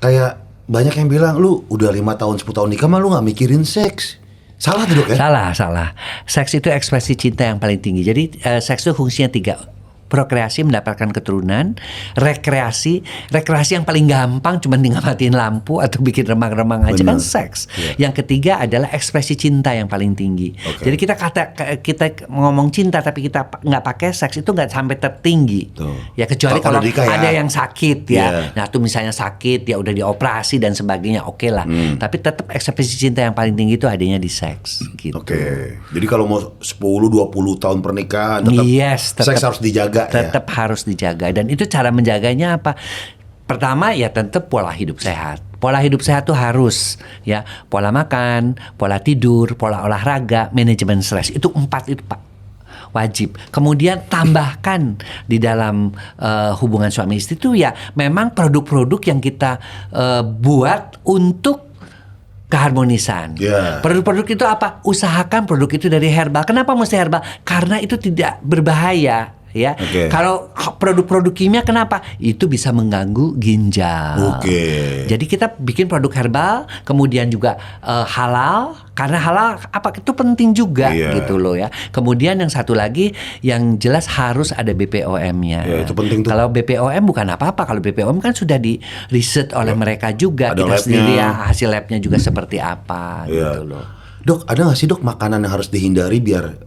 S2: Kayak banyak yang bilang, lu udah 5 tahun, 10 tahun nikah mah lu gak mikirin seks. Salah tuh Dok ya?
S1: Salah. Seks itu ekspresi cinta yang paling tinggi. Jadi seks itu fungsinya 3. prokreasi, mendapatkan keturunan, rekreasi yang paling gampang cuma tinggal matiin lampu atau bikin remang-remang aja kan
S2: Bener.
S1: seks.
S2: Iya.
S1: Yang ketiga adalah ekspresi cinta yang paling tinggi. Jadi kita ngomong cinta tapi kita nggak pakai seks itu nggak sampai tertinggi.
S2: Tuh.
S1: Ya kecuali
S2: Kalau
S1: kalau
S2: nikah ya.
S1: ada yang sakit ya.
S2: Iya.
S1: Nah tuh misalnya sakit ya udah dioperasi dan sebagainya, oke lah. Tapi tetap ekspresi cinta yang paling tinggi itu adanya di seks gitu.
S2: Oke. Jadi kalau mau 10-20 tahun pernikahan tetap
S1: Yes,
S2: seks harus dijaga ya.
S1: tetap harus dijaga. Dan itu cara menjaganya apa? Pertama ya tetap pola hidup sehat. Pola hidup sehat tuh harus ya pola makan, pola tidur, pola olahraga, manajemen stres. Itu 4 itu Pak. Wajib. Kemudian tambahkan di dalam hubungan suami istri itu ya memang produk-produk yang kita buat untuk keharmonisan.
S2: Yeah.
S1: Produk-produk itu apa? Usahakan produk itu dari herbal. Kenapa mesti herbal? Karena itu tidak berbahaya. Ya,
S2: Oke.
S1: kalau produk-produk kimia kenapa? Itu bisa mengganggu ginjal.
S2: Oke.
S1: Jadi kita bikin produk herbal, kemudian juga halal. Karena halal apa itu penting juga
S2: Iya.
S1: gitu loh ya. Kemudian yang satu lagi yang jelas harus ada BPOM-nya.
S2: Ya, itu penting tuh.
S1: Kalau BPOM bukan apa-apa. Kalau BPOM kan sudah di riset oleh mereka juga.
S2: Ada
S1: Kita
S2: labnya.
S1: sendiri ya hasil labnya juga seperti apa
S2: Iya.
S1: gitu loh.
S2: Dok, ada nggak sih dok makanan yang harus dihindari biar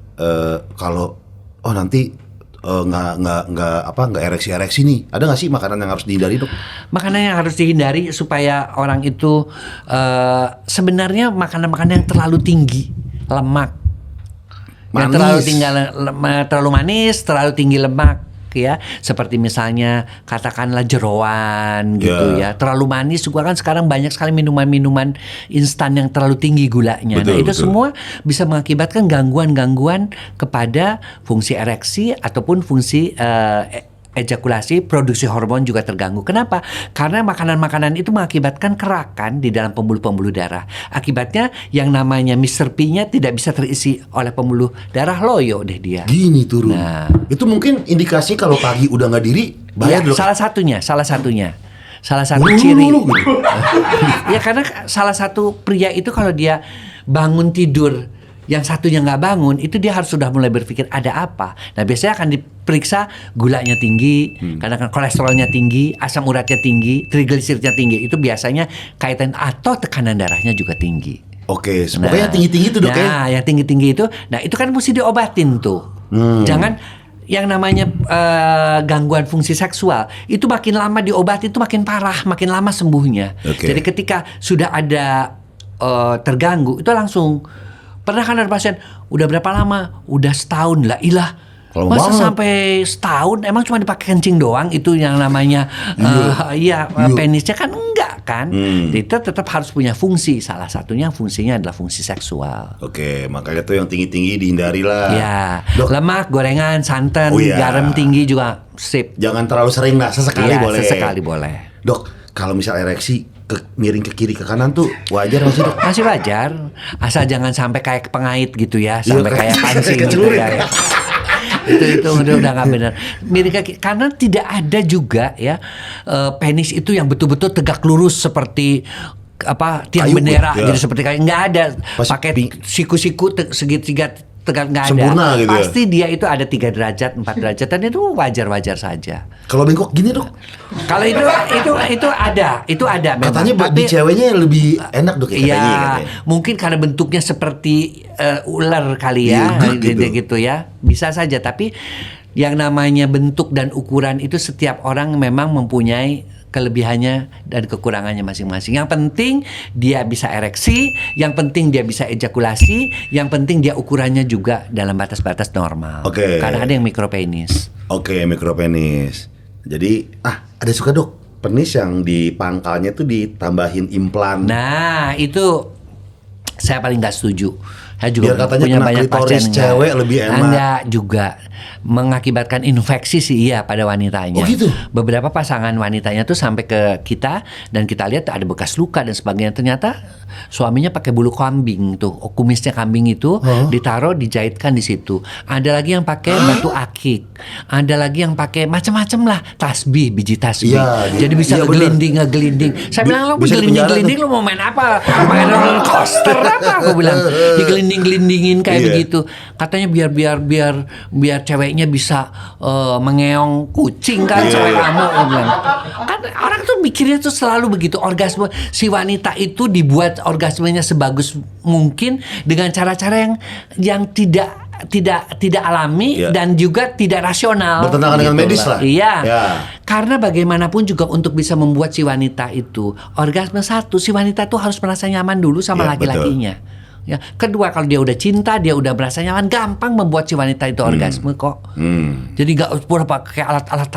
S2: kalau nanti nggak ereksi nih? Ada nggak sih makanan yang harus dihindari dok?
S1: Makanan yang harus dihindari supaya orang itu sebenarnya makanan-makanan yang terlalu tinggi lemak, yang terlalu manis, terlalu tinggi lemak. Ya, seperti misalnya katakanlah jeroan gitu ya. Terlalu manis juga kan sekarang banyak sekali minuman-minuman instan yang terlalu tinggi gulanya.
S2: Betul,
S1: Nah, itu
S2: betul.
S1: semua bisa mengakibatkan gangguan-gangguan kepada fungsi ereksi ataupun fungsi ejakulasi, produksi hormon juga terganggu. Kenapa? Karena makanan-makanan itu mengakibatkan kerakan di dalam pembuluh-pembuluh darah. Akibatnya yang namanya Mr. P-nya tidak bisa terisi oleh pembuluh darah, loyo deh dia.
S2: Gini turun.
S1: Nah.
S2: Itu mungkin indikasi kalau pagi udah nggak diri bahaya
S1: Ya,
S2: dok.
S1: salah satu ciri.
S2: Gitu.
S1: Ya karena salah satu pria itu kalau dia bangun tidur yang satunya nggak bangun, itu dia harus sudah mulai berpikir ada apa. Nah biasanya akan diperiksa gulanya tinggi, karena kan kolesterolnya tinggi, asam uratnya tinggi, trigliseridnya tinggi. Itu biasanya kaitan atau tekanan darahnya juga tinggi.
S2: Oke, pokoknya tinggi-tinggi itu dok ya.
S1: Nah, yang tinggi-tinggi itu, nah itu kan mesti diobatin tuh. Jangan yang namanya gangguan fungsi seksual itu makin lama diobatin itu makin parah, makin lama sembuhnya.
S2: Oke.
S1: Jadi ketika sudah ada terganggu itu langsung. Pernah kan ada pasien udah berapa lama? Udah setahun lah, ilah.
S2: Lama
S1: Masa
S2: banget.
S1: sampai setahun? Emang cuma dipakai kencing doang itu yang namanya penisnya kan enggak kan? Jadi tetap harus punya fungsi. Salah satunya fungsinya adalah fungsi seksual.
S2: Oke, makanya tuh yang tinggi-tinggi dihindari lah.
S1: Ya,
S2: Dok,
S1: lemak, gorengan, santan,
S2: Oh, iya.
S1: garam tinggi juga sip.
S2: jangan terlalu sering lah, sesekali
S1: Iya,
S2: boleh.
S1: sesekali boleh.
S2: Dok, kalau misal ereksi miring ke kiri ke kanan tuh wajar nggak sih dok?
S1: Masih wajar, asal jangan sampai kayak pengait gitu ya, sampai
S2: Iya,
S1: kayak pancing
S2: kayak
S1: gitu
S2: celurit.
S1: ya. itu udah nggak benar. Miring kaki karena tidak ada juga ya penis itu yang betul-betul tegak lurus seperti tiang
S2: Kayu,
S1: bendera
S2: ya.
S1: jadi seperti kayak nggak ada
S2: Pas
S1: pakai siku-siku segitiga tegak nggak ada.
S2: Sempurna gitu ya?
S1: Pasti dia itu ada 3 derajat, 4 derajat dan itu wajar-wajar saja.
S2: Kalau bengkok gini dok,
S1: Kalau itu ada memang.
S2: katanya bagi ceweknya lebih enak dok ya katanya.
S1: Iya,
S2: Katanya.
S1: mungkin karena bentuknya seperti ular kali ya,
S2: Iya, gitu.
S1: ya, bisa saja. Tapi yang namanya bentuk dan ukuran itu setiap orang memang mempunyai kelebihannya dan kekurangannya masing-masing. Yang penting dia bisa ereksi, yang penting dia bisa ejakulasi, yang penting dia ukurannya juga dalam batas-batas normal.
S2: Oke.
S1: Karena ada yang mikropenis.
S2: Oke, mikropenis. Jadi ada suka dok penis yang di pangkalnya tuh ditambahin implan.
S1: Nah, itu saya paling nggak setuju. Saya juga
S2: Biar katanya
S1: punya
S2: kena
S1: banyak
S2: klitoris
S1: pasien
S2: cewek lebih enak.
S1: Enggak juga mengakibatkan infeksi sih iya pada wanitanya.
S2: Oh, gitu?
S1: Beberapa pasangan wanitanya tuh sampai ke kita dan kita lihat ada bekas luka dan sebagainya. Ternyata suaminya pakai bulu kambing tuh, kumisnya kambing itu ditaruh dijahitkan di situ. Ada lagi yang pakai batu akik. Ada lagi yang pakai macam-macam lah, tasbih, biji tasbih.
S2: Iya,
S1: Jadi bisa
S2: iya,
S1: ngegelinding. Saya bilang lo
S2: bisa
S1: gelinding lu mau main apa? Main roller coaster apa? Aku bilang digelinding digelinding-gelindingin kayak
S2: Iya.
S1: begitu. Katanya biar ceweknya bisa mengeong kucing kan, cewek kamu bilang. Kan orang tuh mikirnya tuh selalu begitu. Orgasme si wanita itu dibuat orgasmenya sebagus mungkin dengan cara-cara yang tidak alami
S2: Iya.
S1: dan juga tidak rasional.
S2: Bertentangan dengan medis lah.
S1: Iya.
S2: Ya.
S1: Karena bagaimanapun juga untuk bisa membuat si wanita itu orgasme, satu, si wanita tuh harus merasa nyaman dulu sama
S2: Ya,
S1: laki-lakinya. Ya. Kedua, kalau dia udah cinta, dia udah merasa nyaman, gampang membuat si wanita itu orgasme kok. Jadi nggak pura pakai alat-alat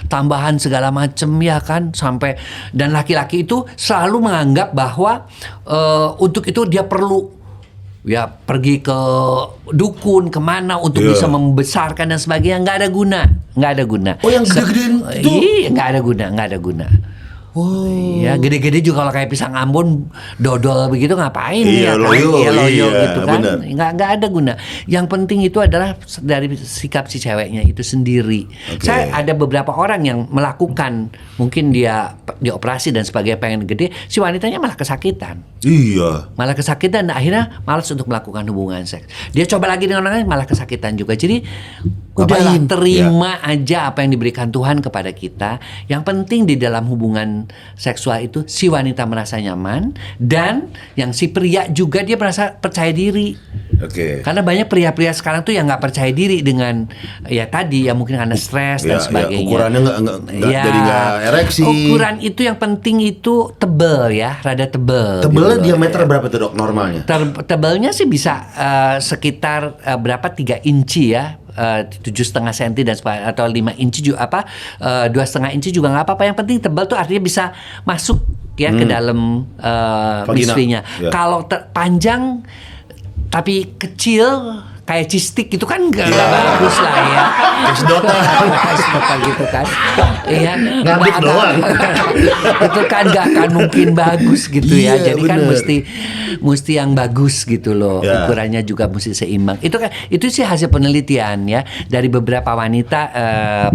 S1: tambahan segala macem ya kan, sampai dan laki-laki itu selalu menganggap bahwa untuk itu dia perlu ya pergi ke dukun kemana untuk
S2: Iya.
S1: bisa membesarkan dan sebagainya. Nggak ada guna.
S2: Oh, yang gede-gedean itu?
S1: Iya, nggak ada guna. Iya, gede-gede juga kalau kayak pisang Ambon dodol begitu ngapain
S2: Iya,
S1: ya kan?
S2: loyo,
S1: Iya, loyo
S2: iya,
S1: gitu kan.
S2: benar.
S1: Nggak ada guna. Yang penting itu adalah dari sikap si ceweknya itu sendiri.
S2: Oke.
S1: Saya ada beberapa orang yang melakukan, mungkin dia dioperasi dan sebagainya pengen gede, si wanitanya malah kesakitan.
S2: Iya.
S1: Malah kesakitan dan akhirnya malas untuk melakukan hubungan seks. Dia coba lagi dengan orang lain malah kesakitan juga. Jadi udahlah,
S2: Ngapain?
S1: terima aja apa yang diberikan Tuhan kepada kita. Yang penting di dalam hubungan seksual itu si wanita merasa nyaman dan yang si pria juga dia merasa percaya diri.
S2: Oke.
S1: Karena banyak pria-pria sekarang tuh yang nggak percaya diri dengan ya tadi ya mungkin karena stres dan sebagainya.
S2: Ukurannya nggak
S1: Ya,
S2: jadi nggak ereksi.
S1: Ukuran itu yang penting itu tebel ya, rada tebel.
S2: Tebelnya
S1: gitu loh.
S2: diameter berapa tuh dok normalnya?
S1: Tebalnya sih bisa sekitar berapa 3 inci ya, 7,5 senti dan atau 5 inci juga 2,5 inci juga nggak apa-apa. Yang penting tebal tuh artinya bisa masuk ya ke dalam
S2: Vagina.
S1: mislinya.
S2: Ya.
S1: Kalau panjang tapi kecil kayak cistik itu kan nggak bagus lah ya. Sedotan gitu kan. Iya.
S2: Ngaduk doang.
S1: Itu kan nggak akan mungkin bagus gitu ya.
S2: Iya,
S1: Jadi kan
S2: bener.
S1: mesti yang bagus gitu loh.
S2: Ya.
S1: Ukurannya juga mesti seimbang. Itu sih hasil penelitian ya dari beberapa wanita,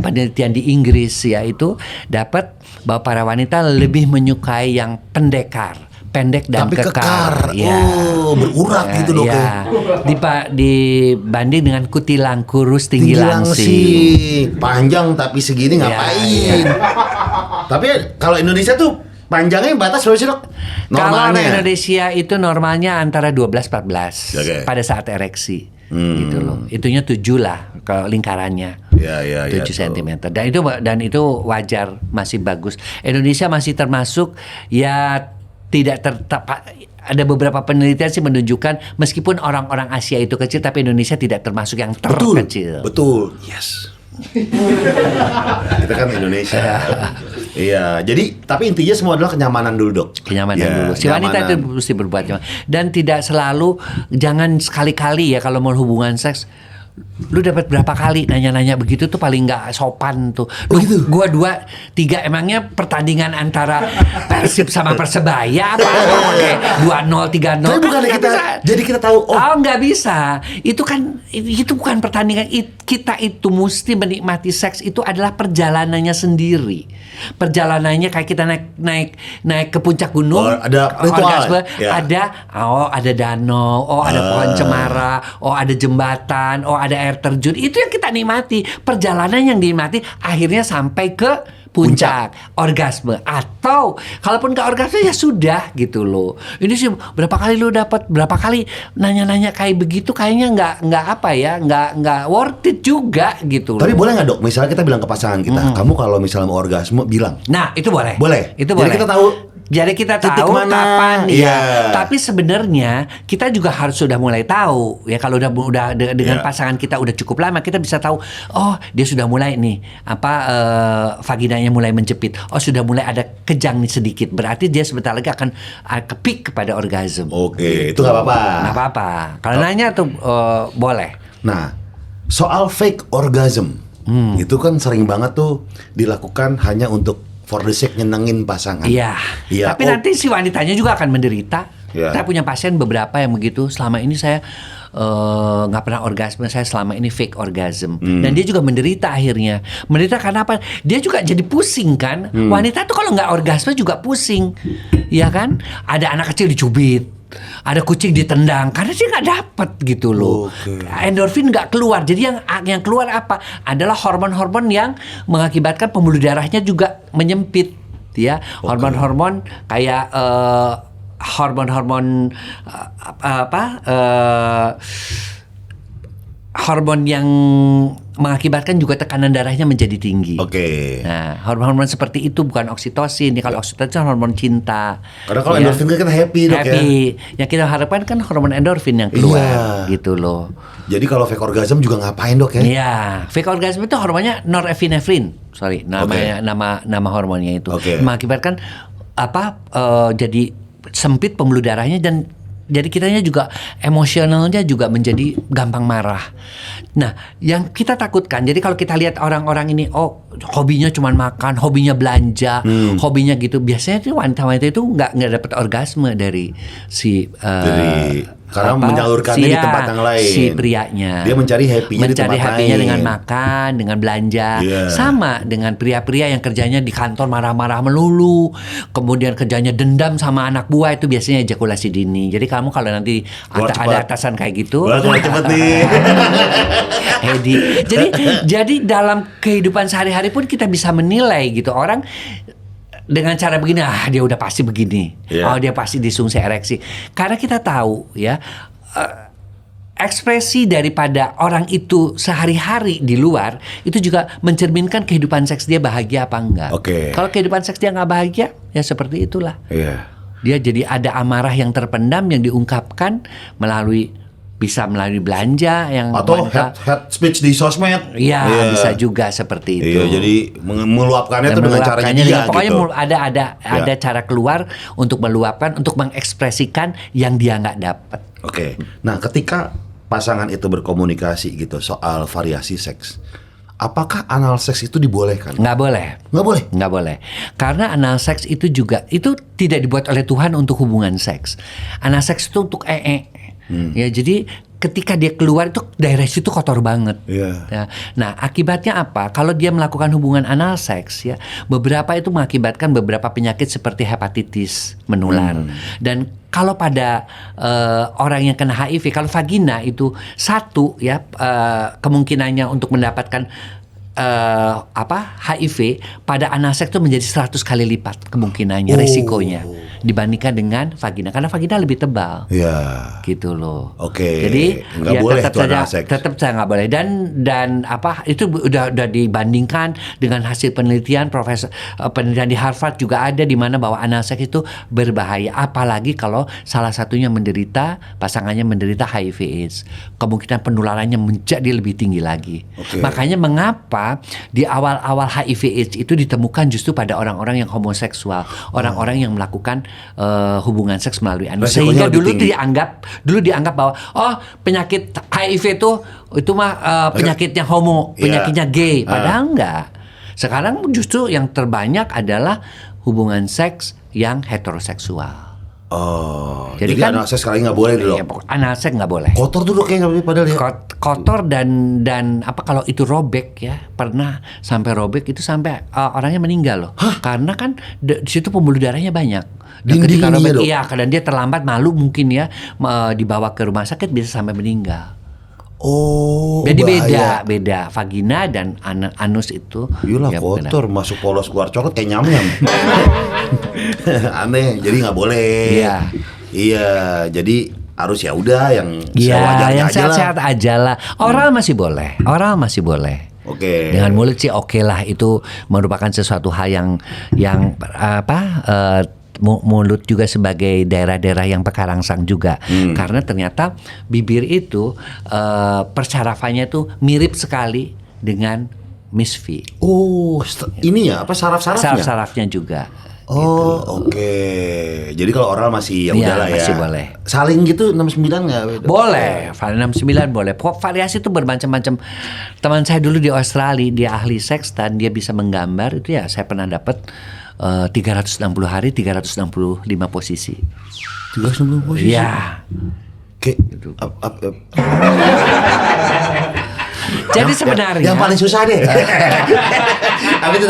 S1: penelitian di Inggris ya, itu dapat bahwa para wanita lebih menyukai yang pendek dan
S2: Tapi kekar.
S1: Ya.
S2: Oh, berurat gitu dok ya.
S1: Dibanding dengan kutilang kurus tinggi langsing.
S2: Panjang tapi segini ngapain?
S1: iya.
S2: Tapi kalau Indonesia tuh panjangnya batas berapa sih dok?
S1: Kalau
S2: Normalnya?
S1: anak Indonesia itu normalnya antara 12-14
S2: Oke.
S1: pada saat ereksi. Gitu loh. Itunya 7 lah kalau lingkarannya.
S2: Ya,
S1: 7 cm. Dan itu wajar, masih bagus. Indonesia masih termasuk ya tidak ada beberapa penelitian sih menunjukkan meskipun orang-orang Asia itu kecil tapi Indonesia tidak termasuk yang terkecil.
S2: Betul. Yes. Kita kan Indonesia. Iya. Jadi tapi intinya semua adalah kenyamanan dulu dok.
S1: Kenyamanan
S2: Ya,
S1: dulu. Si wanita itu
S2: kenyamanan.
S1: mesti berbuat nyaman. Dan tidak selalu, jangan sekali-kali ya kalau mau hubungan seks. Lu dapat berapa kali nanya-nanya begitu tuh paling nggak sopan tuh.
S2: Oh, gitu?
S1: Gua 2, 3 emangnya pertandingan antara Persib sama Persebaya apa pakai 2-0 3-0.
S2: Tapi bukan
S1: Nggak
S2: kita,
S1: bisa.
S2: jadi kita tahu. Oh,
S1: Nggak bisa. Itu kan itu bukan pertandingan. Kita itu mesti menikmati seks itu adalah perjalanannya sendiri. Perjalanannya kayak kita naik ke puncak gunung.
S2: Oh, ada ritual,
S1: orgasme,
S2: ya.
S1: ada danau, ada pohon cemara, ada jembatan, ada air terjun. Itu yang kita nikmati. Perjalanan yang dinikmati akhirnya sampai ke puncak orgasme, atau kalaupun nggak orgasme ya sudah gitu loh. Ini sih berapa kali lu dapat, berapa kali nanya-nanya kayak begitu, kayaknya nggak apa ya, nggak worth it juga gitu loh.
S2: tapi boleh nggak dok? Misalnya kita bilang ke pasangan kita, kamu kalau misalnya mau orgasme bilang.
S1: Nah, itu boleh.
S2: Boleh?
S1: Itu
S2: Jadi
S1: boleh.
S2: kita tahu
S1: Jadi kita
S2: titik
S1: tahu
S2: mana.
S1: kapan
S2: Iya.
S1: ya. Tapi sebenarnya kita juga harus sudah mulai tahu ya, kalau udah dengan
S2: Iya.
S1: pasangan kita udah cukup lama, kita bisa tahu, oh dia sudah mulai nih vaginanya mulai menjepit. Oh sudah mulai ada kejang nih sedikit. Berarti dia sebentar lagi akan ke peak kepada orgasme.
S2: Oke, itu nggak apa-apa.
S1: Nggak apa-apa. Kalau nanya tuh boleh.
S2: Nah, soal fake orgasm, itu kan sering banget tuh dilakukan hanya untuk for the sake nyenengin pasangan.
S1: Iya.
S2: Iya.
S1: Tapi nanti si wanitanya juga akan menderita.
S2: Iya.
S1: Saya punya pasien beberapa yang begitu. Selama ini saya nggak pernah orgasme. Saya selama ini fake orgasm. Dan dia juga menderita akhirnya. Menderita karena apa? Dia juga jadi pusing kan. Wanita tuh kalau nggak orgasme juga pusing. Iya kan? Ada anak kecil dicubit. ada kucing ditendang karena dia nggak dapat gitu loh. Endorfin nggak keluar. Jadi yang keluar apa? Adalah hormon-hormon yang mengakibatkan pembuluh darahnya juga menyempit, ya. Hormon-hormon kayak hormon-hormon hormon yang mengakibatkan juga tekanan darahnya menjadi tinggi. Nah, hormon-hormon seperti itu bukan oksitosin. Kalau oksitosin hormon cinta.
S2: Karena kalau endorfin kan kita happy, Dok, ya.
S1: Yang kita harapkan kan hormon endorfin yang keluar, gitu loh.
S2: Jadi kalau fake orgasm juga ngapain, Dok, ya?
S1: Iya, fake orgasm itu hormonnya norepinefrin. Nama hormonnya itu. Mengakibatkan jadi sempit pembuluh darahnya dan jadi kitanya juga emosionalnya juga menjadi gampang marah. Nah, yang kita takutkan, jadi kalau kita lihat orang-orang ini, hobinya cuma makan, hobinya belanja, hobinya gitu, biasanya tuh wanita-wanita itu nggak dapat orgasme dari
S2: karena menyalurkannya di tempat yang lain.
S1: Si prianya.
S2: Dia mencari happy-nya di tempat lain.
S1: Dengan makan, dengan belanja. Sama dengan pria-pria yang kerjanya di kantor marah-marah melulu, kemudian kerjanya dendam sama anak buah, itu biasanya ejakulasi dini. Jadi kamu kalau nanti ada atasan kayak gitu,
S2: cepet nih.
S1: Hedi. Jadi dalam kehidupan sehari-hari pun kita bisa menilai gitu orang dengan cara begini, dia udah pasti begini, dia pasti disfungsi ereksi. Karena kita tahu ya, ekspresi daripada orang itu sehari-hari di luar itu juga mencerminkan kehidupan seks dia bahagia apa enggak. Kalau kehidupan seks dia nggak bahagia, ya seperti itulah. Dia jadi ada amarah yang terpendam yang diungkapkan bisa melalui belanja
S2: atau head speech di sosmed.
S1: Bisa juga seperti itu.
S2: Jadi meluapkannya itu dengan caranya dia
S1: pokoknya
S2: gitu.
S1: ada cara keluar untuk meluapkan, untuk mengekspresikan yang dia nggak dapat.
S2: Nah, ketika pasangan itu berkomunikasi gitu soal variasi seks, apakah anal seks itu dibolehkan?
S1: Nggak boleh. Karena anal seks itu tidak dibuat oleh Tuhan untuk hubungan seks. Anal seks itu untuk ya, jadi ketika dia keluar itu daerah situ kotor banget. Ya. Nah, akibatnya apa? Kalau dia melakukan hubungan anal seks, ya, beberapa itu mengakibatkan beberapa penyakit seperti hepatitis menular. Dan kalau pada orang yang kena HIV, kalau vagina itu kemungkinannya untuk mendapatkan HIV pada anal seks itu menjadi 100 kali lipat kemungkinannya, resikonya dibandingkan dengan vagina, karena vagina lebih tebal. Gitu loh. Jadi
S2: nggak boleh
S1: tetap saya nggak boleh, dan itu udah dibandingkan dengan hasil penelitian penelitian di Harvard juga ada di mana bahwa anal seks itu berbahaya, apalagi kalau salah satunya pasangannya menderita HIV/AIDS, kemungkinan penularannya menjadi lebih tinggi lagi. Makanya mengapa di awal-awal HIV/AIDS itu ditemukan justru pada orang-orang yang homoseksual, orang-orang yang melakukan hubungan seks melalui anus. Sehingga dulu dianggap bahwa penyakit HIV itu mah penyakitnya homo, penyakitnya gay, padahal enggak. Sekarang justru yang terbanyak adalah hubungan seks yang heteroseksual.
S2: Jadi kan anal seks sekali nggak boleh dulu.
S1: Anal seks nggak boleh.
S2: Kotor dulu kayaknya padahal ya.
S1: Kotor dan kalau itu robek, ya, pernah sampai robek itu sampai orangnya meninggal loh. Karena kan di situ pembuluh darahnya banyak. Dan ketika robek, dan dia terlambat, malu mungkin ya, dibawa ke rumah sakit bisa sampai meninggal. Jadi beda vagina dan anus itu.
S2: Kotor, masuk polos keluar coklat kayak nyam-nyam. Aneh, jadi nggak boleh. Jadi harus ya udah yang sewajarnya
S1: yang sehat-sehat aja lah. Oral masih boleh. Dengan mulut sih oke lah, itu merupakan sesuatu hal yang mulut juga sebagai daerah-daerah yang pekarangsang juga, karena ternyata bibir itu persyarafannya tuh mirip sekali dengan Miss V.
S2: Ini ya saraf-sarafnya?
S1: Saraf-sarafnya juga.
S2: Jadi kalau oral masih udahlah ya.
S1: Masih boleh.
S2: Saling gitu 69 nggak?
S1: Boleh, 69 boleh. Variasi itu bermacam-macam. Teman saya dulu di Australia, dia ahli seks dan dia bisa menggambar itu, ya saya pernah dapat 360 hari 365 posisi.
S2: 360 posisi?
S1: Iya. Jadi sebenarnya
S2: yang paling susah deh. Apa itu?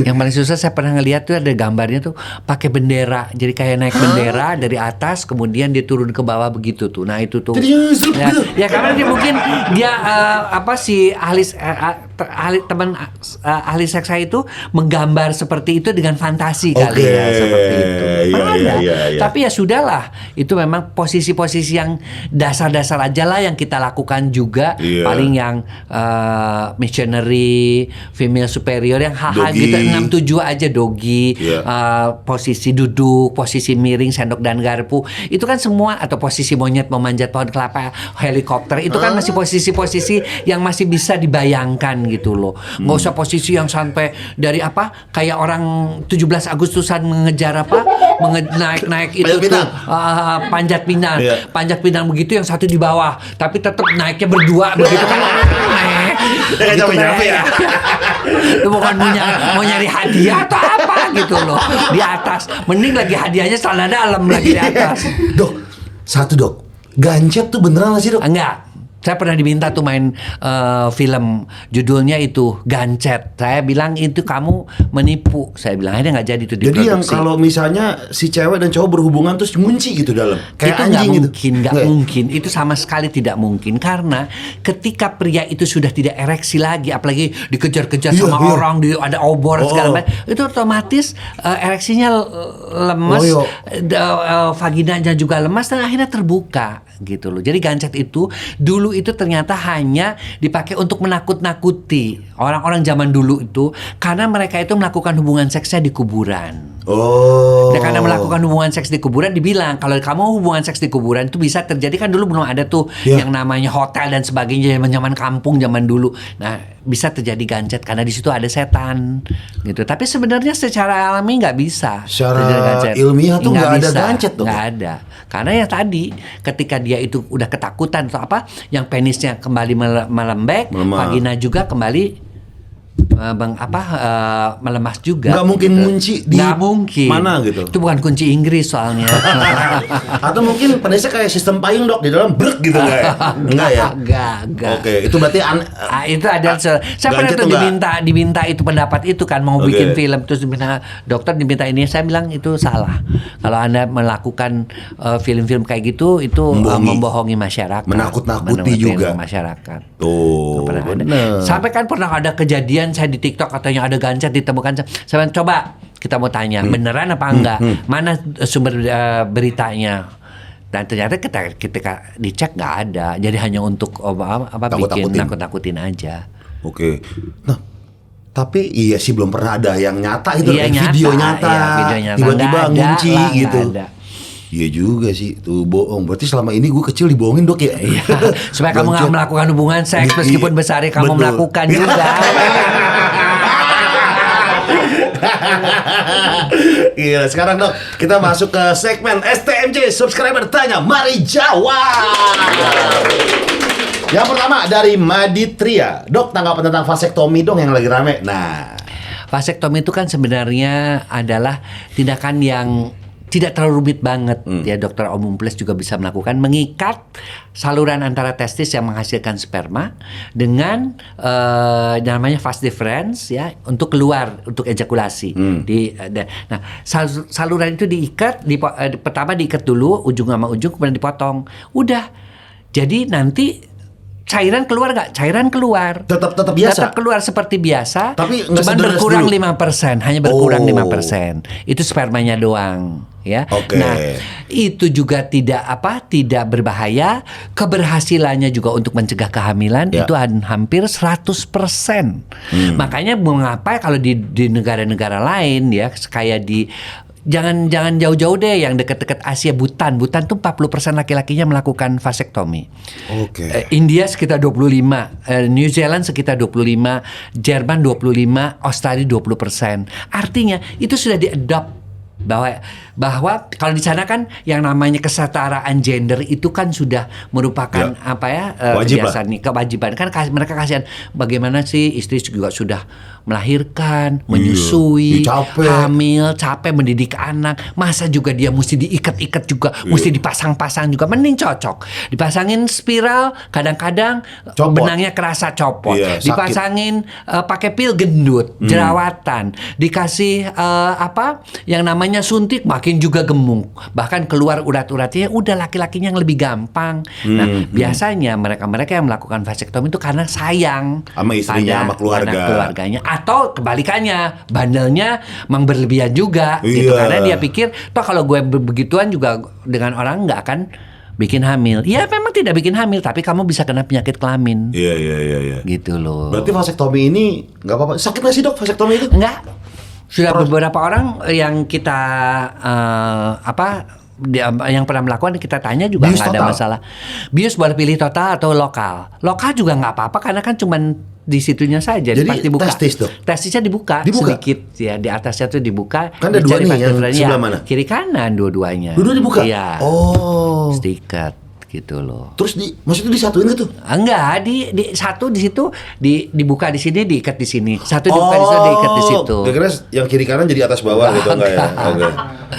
S1: yang paling susah saya pernah ngeliat tuh ada gambarnya tuh pakai bendera. Jadi kayak naik bendera dari atas kemudian dia turun ke bawah begitu tuh. Nah itu tuh.
S2: Jadi zup
S1: Ya,
S2: gitu.
S1: ya karena dia mungkin dia ahli seks saya itu menggambar seperti itu dengan fantasi kali
S2: Oke,
S1: ya seperti itu.
S2: iya,
S1: Ada.
S2: iya.
S1: Tapi ya sudahlah, itu memang posisi-posisi yang dasar-dasar aja lah yang kita lakukan juga.
S2: Iya.
S1: Paling yang missionary, female superior yang hal-hal
S2: Dogi.
S1: gitu 6-7 aja dogi,
S2: Iya.
S1: posisi duduk, posisi miring, sendok dan garpu. Itu kan semua atau posisi monyet memanjat pohon kelapa, helikopter itu kan masih posisi-posisi yang masih bisa dibayangkan gitu loh. Nggak usah posisi yang sampai dari kayak orang 17 Agustusan mengejar naik-naik itu
S2: Panjat
S1: tuh
S2: pinang.
S1: panjat pinang.
S2: Iya.
S1: Panjat pinang begitu yang satu di bawah, tapi tetap naiknya berdua begitu kan.
S2: Nggak capek-capek ya.
S1: Lu bukan mau nyari hadiah atau apa gitu loh di atas. Mending lagi hadiahnya celana dalam lagi di atas.
S2: Dok, gancet tuh beneran gak sih, Dok?
S1: Enggak. Saya pernah diminta tuh main film judulnya itu Gancet. Saya bilang itu kamu menipu. Saya bilang akhirnya nggak jadi itu
S2: Jadi
S1: diproduksi.
S2: yang kalau misalnya si cewek dan cowok berhubungan terus ngunci gitu dalam, kayak
S1: itu nggak
S2: anjing gitu.
S1: mungkin, nggak mungkin. Itu sama sekali tidak mungkin karena ketika pria itu sudah tidak ereksi lagi, apalagi dikejar-kejar
S2: Iya,
S1: sama
S2: iya.
S1: orang, ada obor segala macam, itu otomatis ereksinya lemes,
S2: Oh,
S1: vaginanya juga lemas dan akhirnya terbuka gitu loh. Jadi gancet itu dulu itu ternyata hanya dipakai untuk menakut-nakuti orang-orang zaman dulu itu karena mereka itu melakukan hubungan seksnya di kuburan.
S2: Oh.
S1: Dan karena melakukan hubungan seks di kuburan dibilang kalau kamu hubungan seks di kuburan itu bisa terjadi kan dulu belum ada tuh
S2: Ya.
S1: yang namanya hotel dan sebagainya zaman kampung zaman dulu. Nah bisa terjadi gancet karena di situ ada setan gitu. Tapi sebenarnya secara alami nggak bisa.
S2: Secara
S1: terjadi gancet.
S2: ilmiah tuh nggak ada
S1: bisa.
S2: gancet dong.
S1: Nggak ada. Karena ya tadi ketika dia itu udah ketakutan atau yang penisnya kembali melembek,
S2: Melemah.
S1: vagina juga kembali melemas juga.
S2: Nggak mungkin
S1: gitu.
S2: ngunci di
S1: Nggak mungkin.
S2: mana gitu.
S1: Itu bukan kunci Inggris soalnya.
S2: Atau mungkin penisnya kayak sistem payung, Dok, di dalam brek gitu nggak ya? Enggak ya?
S1: Enggak.
S2: Oke, itu berarti
S1: Itu ada saya pernah
S2: gancet
S1: tuh
S2: tuh nggak?
S1: diminta itu pendapat itu kan mau
S2: Oke.
S1: bikin film terus diminta dokter diminta ini saya bilang itu salah. Kalau Anda melakukan film-film kayak gitu itu membohongi masyarakat.
S2: Menakut-nakuti juga.
S1: masyarakat.
S2: Tuh,
S1: Pernah ada.
S2: bener.
S1: Sampai kan pernah ada kejadian saya di TikTok katanya ada gancet ditemukan. Saya bilang, coba kita mau tanya beneran apa enggak? Mana sumber beritanya? Dan ternyata ketika dicek nggak ada. Jadi hanya untuk bikin
S2: Takut-takutin.
S1: nakut-nakutin aja.
S2: Oke. Nah, tapi iya sih belum pernah ada yang nyata itu,
S1: Iya,
S2: kayak video nyata.
S1: iya, video nyata.
S2: Tiba-tiba
S1: Nggak ada
S2: ngunci
S1: lah, nggak
S2: gitu.
S1: ada.
S2: Iya juga sih, tuh bohong. Berarti selama ini gue kecil dibohongin, Dok, ya?
S1: Iya, supaya kamu nggak
S2: Gancet.
S1: melakukan hubungan seks
S2: Iya,
S1: meskipun besarnya kamu
S2: betul.
S1: melakukan juga.
S2: Gila, sekarang, Dok, kita masuk ke segmen STMJ Subscriber Tanya, mari jawab. Yang pertama dari Maditria. Dok, tanggapan tentang vasektomi dong yang lagi rame. Nah,
S1: Vasektomi itu kan sebenarnya adalah tindakan yang tidak terlalu rumit banget ya dokter umum plus juga bisa melakukan mengikat saluran antara testis yang menghasilkan sperma dengan namanya vas deferens ya untuk keluar untuk ejakulasi nah saluran itu diikat pertama diikat dulu ujung sama ujung kemudian dipotong udah jadi nanti cairan keluar nggak? Cairan keluar.
S2: tetap biasa.
S1: Tetap keluar seperti biasa.
S2: Tapi nggak
S1: cuman
S2: sederes
S1: berkurang
S2: dulu.
S1: 5%, hanya berkurang
S2: Oh.
S1: 5%. Itu spermanya doang, ya.
S2: Oke.
S1: Nah, itu juga tidak berbahaya. Keberhasilannya juga untuk mencegah kehamilan
S2: Ya.
S1: itu hampir 100%. Makanya mengapa kalau di negara-negara lain ya kayak di Jangan jauh-jauh deh yang dekat-dekat Asia Bhutan tuh 40% laki-lakinya melakukan vasektomi.
S2: Oke.
S1: India sekitar 25, New Zealand sekitar 25, Jerman 25, Australia 20%. Artinya itu sudah diadopt bahwa kalau di sana kan yang namanya kesetaraan gender itu kan sudah merupakan
S2: Wajib
S1: kebiasaan nih, kewajiban kan mereka kasihan bagaimana sih istri juga sudah melahirkan, menyusui, hamil, capek mendidik anak, masa juga dia mesti diikat-ikat juga, mesti dipasang-pasang juga, mending cocok dipasangin spiral, kadang-kadang benangnya kerasa copot, dipasangin pakai pil gendut, jerawatan, dikasih yang namanya suntik makin juga gemuk, bahkan keluar urat-uratnya udah laki-lakinya yang lebih gampang. Nah biasanya mereka-mereka yang melakukan vasektomi itu karena sayang
S2: sama istrinya, sama
S1: keluarganya, atau kebalikannya bandelnya memang berlebihan juga gitu, karena dia pikir toh kalau gue begituan juga dengan orang nggak akan bikin hamil. Ya memang tidak bikin hamil, tapi kamu bisa kena penyakit kelamin.
S2: Iya.
S1: Gitu loh.
S2: Berarti vasektomi ini nggak apa-apa. Sakit nggak sih dok vasektomi itu?
S1: Enggak. Sudah beberapa orang yang kita yang pernah melakukan kita tanya juga nggak ada masalah. Bius boleh pilih total atau lokal. Lokal juga nggak apa-apa karena kan cuman di situnya saja.
S2: Jadi
S1: pas dibuka.
S2: testis dok?
S1: Testisnya dibuka sedikit ya, di atasnya tuh dibuka.
S2: Kan ada dua nih yang sebelah mana?
S1: Kiri kanan dua-duanya.
S2: Dua-dua dibuka?
S1: Iya.
S2: Oh.
S1: Stiket gitu loh.
S2: Terus maksudnya disatuin gitu?
S1: Enggak, di satu di situ dibuka di sini, diikat di sini. Satu dibuka di situ, diikat di situ.
S2: Kira-kira yang kiri kanan jadi atas bawah gitu enggak ya?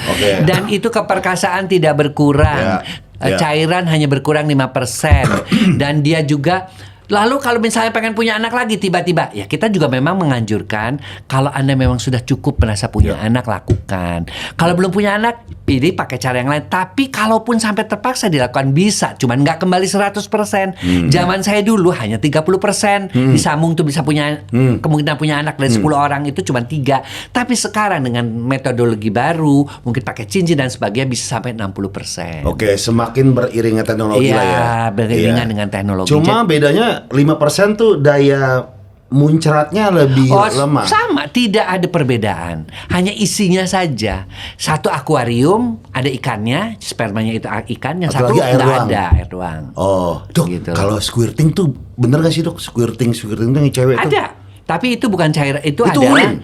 S2: Oke.
S1: Dan itu keperkasaan tidak berkurang. Cairan hanya berkurang 5%. Dan dia juga lalu kalau misalnya pengen punya anak lagi tiba-tiba, ya kita juga memang menganjurkan kalau Anda memang sudah cukup merasa punya anak, lakukan. Kalau belum punya anak, pilih pakai cara yang lain. Tapi kalaupun sampai terpaksa dilakukan bisa, cuman nggak kembali 100%. Zaman saya dulu hanya 30%. Disambung tuh bisa punya kemungkinan punya anak dari 10 orang itu cuma 3. Tapi sekarang dengan metodologi baru, mungkin pakai cincin dan sebagainya bisa sampai 60%.
S2: Oke, semakin beriringan teknologi lah ya.
S1: Iya, beriringan dengan teknologi.
S2: Cuma bedanya 5% tuh daya muncratnya lebih lemah.
S1: Sama, tidak ada perbedaan. Hanya isinya saja. Satu akuarium ada ikannya, spermanya itu ikan, yang satu nggak ada, air doang.
S2: Oh, dok, gitu. Kalau squirting tuh bener gak sih dok? Squirting tuh yang cewek tuh?
S1: Ada. Tapi itu bukan cairan, itu adalah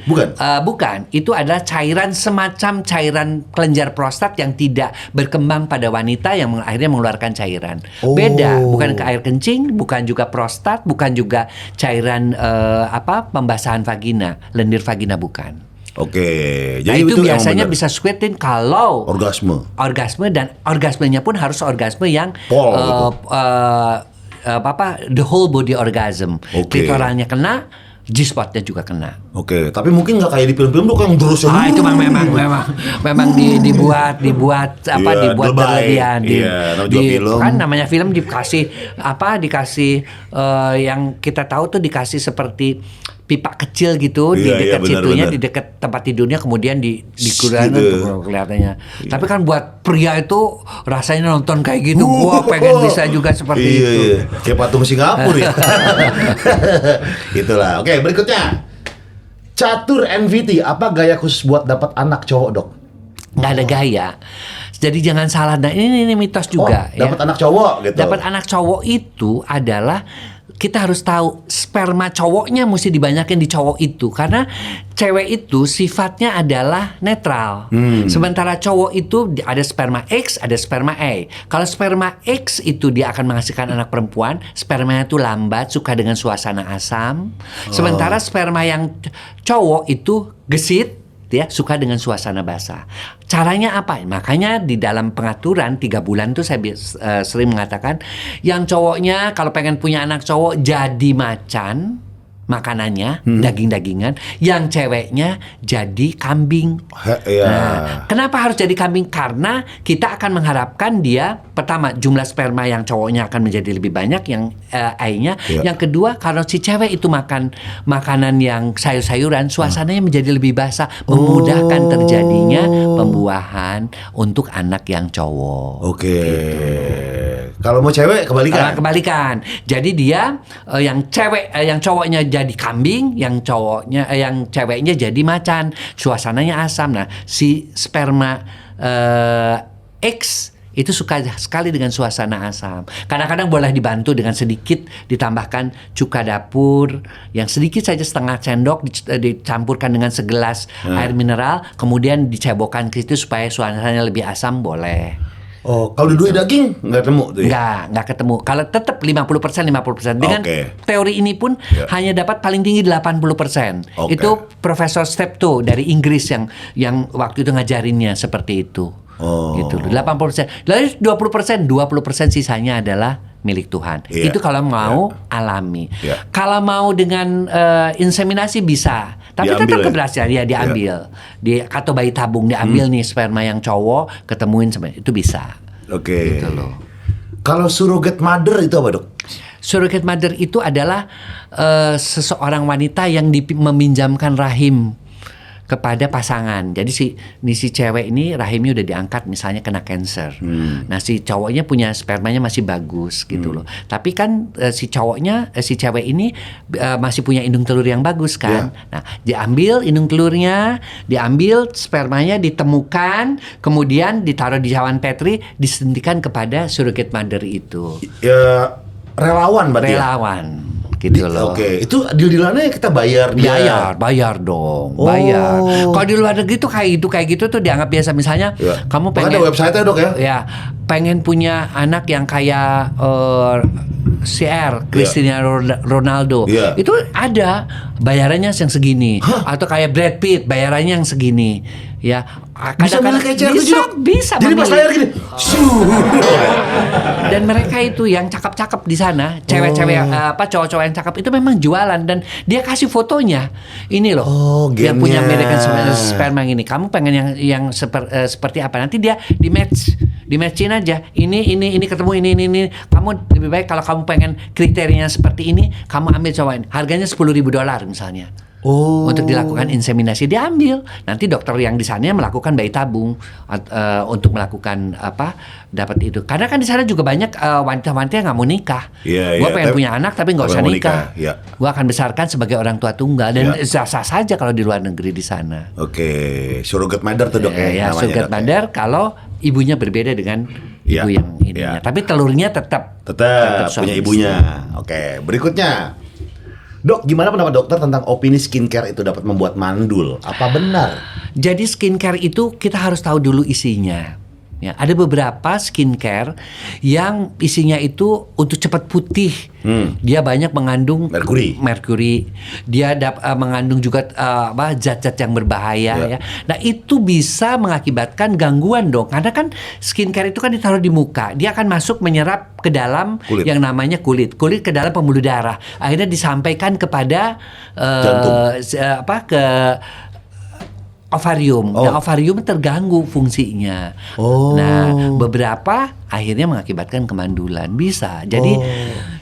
S1: bukan. Itu adalah cairan semacam cairan kelenjar prostat yang tidak berkembang pada wanita yang akhirnya mengeluarkan cairan. Beda, bukan ke air kencing, bukan juga prostat, bukan juga cairan pembasahan vagina, lendir vagina bukan.
S2: Oke,
S1: jadi itu biasanya bisa squirting kalau
S2: orgasme
S1: dan orgasmenya pun harus orgasme yang the whole body orgasm. Klitoralnya kena, G-spotnya juga kena.
S2: Oke, tapi mungkin nggak kayak di film-film tuh yang terus
S1: itu memang dibuat berlebihan. Kan namanya film dikasih yang kita tahu tuh dikasih seperti pipa kecil gitu di dekat situnya, di dekat tempat tidurnya, kemudian di kurang gitu. Kelihatannya. Tapi kan buat pria itu rasanya nonton kayak gitu, gua pengen bisa juga seperti itu.
S2: Iya. Kayak patung Singapura ya. Itulah. Oke, berikutnya. Catur NVT, apa gaya khusus buat dapat anak cowok, dok?
S1: Nggak ada gaya. Jadi jangan salah. Nah, ini mitos juga.
S2: Dapat anak cowok gitu.
S1: Dapat anak cowok itu adalah kita harus tahu sperma cowoknya mesti dibanyakin di cowok itu, karena cewek itu sifatnya adalah netral. Sementara cowok itu ada sperma X, ada sperma Y. Kalau sperma X itu dia akan menghasilkan anak perempuan, spermanya itu lambat, suka dengan suasana asam. Sementara sperma yang cowok itu gesit, ya, suka dengan suasana basah. Caranya apa? Makanya di dalam pengaturan 3 bulan tuh saya sering mengatakan yang cowoknya kalau pengen punya anak cowok jadi macan makanannya, daging-dagingan. Yang ceweknya jadi kambing. Nah, kenapa harus jadi kambing? Karena kita akan mengharapkan dia, pertama, jumlah sperma yang cowoknya akan menjadi lebih banyak, yang I-nya. Yang kedua, kalau si cewek itu makan makanan yang sayur-sayuran, suasananya menjadi lebih basah, memudahkan terjadinya pembuahan untuk anak yang cowok.
S2: Oke. Kalau mau cewek
S1: kebalikan. Jadi dia yang cowoknya jadi kambing, yang ceweknya jadi macan. Suasananya asam. Nah, si sperma X Itu suka sekali dengan suasana asam. Kadang-kadang boleh dibantu dengan sedikit ditambahkan cuka dapur yang sedikit saja, setengah sendok dicampurkan dengan segelas air mineral, kemudian dicebokkan ke situ supaya suasananya lebih asam, boleh.
S2: Oh, kalau dua daging nggak ketemu tuh ya?
S1: Nggak ketemu. Kalau tetap 50%. Dengan teori ini pun hanya dapat paling tinggi 80%. Itu Profesor Steptoe dari Inggris yang waktu itu ngajarinnya seperti itu. Gitu. 80%. Lalu 20% sisanya adalah milik Tuhan. Itu kalau mau alami. Kalau mau dengan inseminasi bisa. Tapi tetap keberhasilan ya diambil. Atau bayi tabung diambil nih sperma yang cowok, ketemuin itu bisa.
S2: Oke.
S1: Gitu loh.
S2: Kalau surrogate mother itu apa, Dok?
S1: Surrogate mother itu adalah seseorang wanita yang meminjamkan rahim kepada pasangan. Jadi si cewek ini rahimnya udah diangkat, misalnya kena cancer. Nah, si cowoknya punya spermanya masih bagus gitu loh. Tapi kan si cewek ini masih punya indung telur yang bagus kan. Nah, diambil indung telurnya, diambil spermanya, ditemukan, kemudian ditaruh di cawan Petri, disuntikan kepada surrogate mother itu.
S2: Ya, relawan berarti.
S1: Relawan. Gitu loh.
S2: Oke, itu deal-dealannya kita bayar dia.
S1: Bayar dong, bayar. Kalau di luar negeri tuh kayak gitu tuh dianggap biasa. Misalnya kamu pengen
S2: ada website-nya, Dok, ya?
S1: Ya, pengen punya anak yang kayak CR, Cristiano Ronaldo. Itu ada bayarannya yang segini. Atau kayak Brad Pitt, bayarannya yang segini. Ya,
S2: kadang-kadang kayak CR
S1: bisa.
S2: Jadi pas layar gini.
S1: Dan mereka itu yang cakep-cakep di sana, cewek-cewek cowok-cowok yang cakep itu memang jualan, dan dia kasih fotonya. Ini loh, yang punya American sperma ini. Kamu pengen yang seperti apa? Nanti dia di-matchin aja. Ini ketemu ini. Kamu lebih baik kalau kamu pengen kriterianya seperti ini, kamu ambil cowok ini. Harganya $10,000 misalnya. Untuk dilakukan inseminasi, diambil. Nanti dokter yang di sana melakukan bayi tabung untuk melakukan dapat itu. Karena kan di sana juga banyak wanita-wanita yang nggak mau nikah. Gue pengen punya anak tapi nggak usah nikah. Gue akan besarkan sebagai orang tua tunggal, dan sah-sah saja kalau di luar negeri di sana.
S2: Oke, surrogate mother tuh, Dok,
S1: ya. Surrogate mother kalau ibunya berbeda dengan ibu yang ininya. Tapi telurnya tetap
S2: punya ibunya. Oke, berikutnya. Dok, gimana pendapat dokter tentang opini skincare itu dapat membuat mandul? Apa benar?
S1: Jadi skincare itu kita harus tahu dulu isinya. Ya, ada beberapa skincare yang isinya itu untuk cepat putih. Dia banyak mengandung merkuri. Dia mengandung juga zat-zat yang berbahaya. Ya. Nah, itu bisa mengakibatkan gangguan dong. Karena kan skincare itu kan ditaruh di muka. Dia akan masuk menyerap ke dalam yang namanya kulit ke dalam pembuluh darah. Akhirnya disampaikan kepada ke ovarium. Nah, ovarium terganggu fungsinya. Nah, beberapa akhirnya mengakibatkan kemandulan. Bisa. Jadi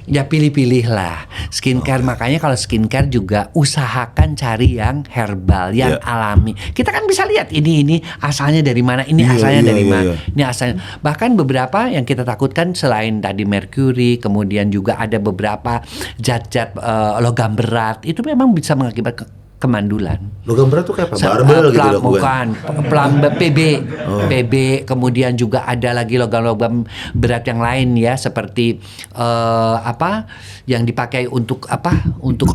S1: ya pilih-pilih lah skincare. Makanya kalau skincare juga usahakan cari yang herbal, yang alami. Kita kan bisa lihat ini asalnya dari mana, ini asalnya dari mana. Ini asalnya. Bahkan beberapa yang kita takutkan selain tadi merkuri, kemudian juga ada beberapa zat-zat logam berat. Itu memang bisa mengakibatkan kemandulan.
S2: Logam berat tuh kayak apa? Barbel gitu, Dok?
S1: Bukan. PB. Kemudian juga ada lagi logam-logam berat yang lain ya, seperti yang dipakai untuk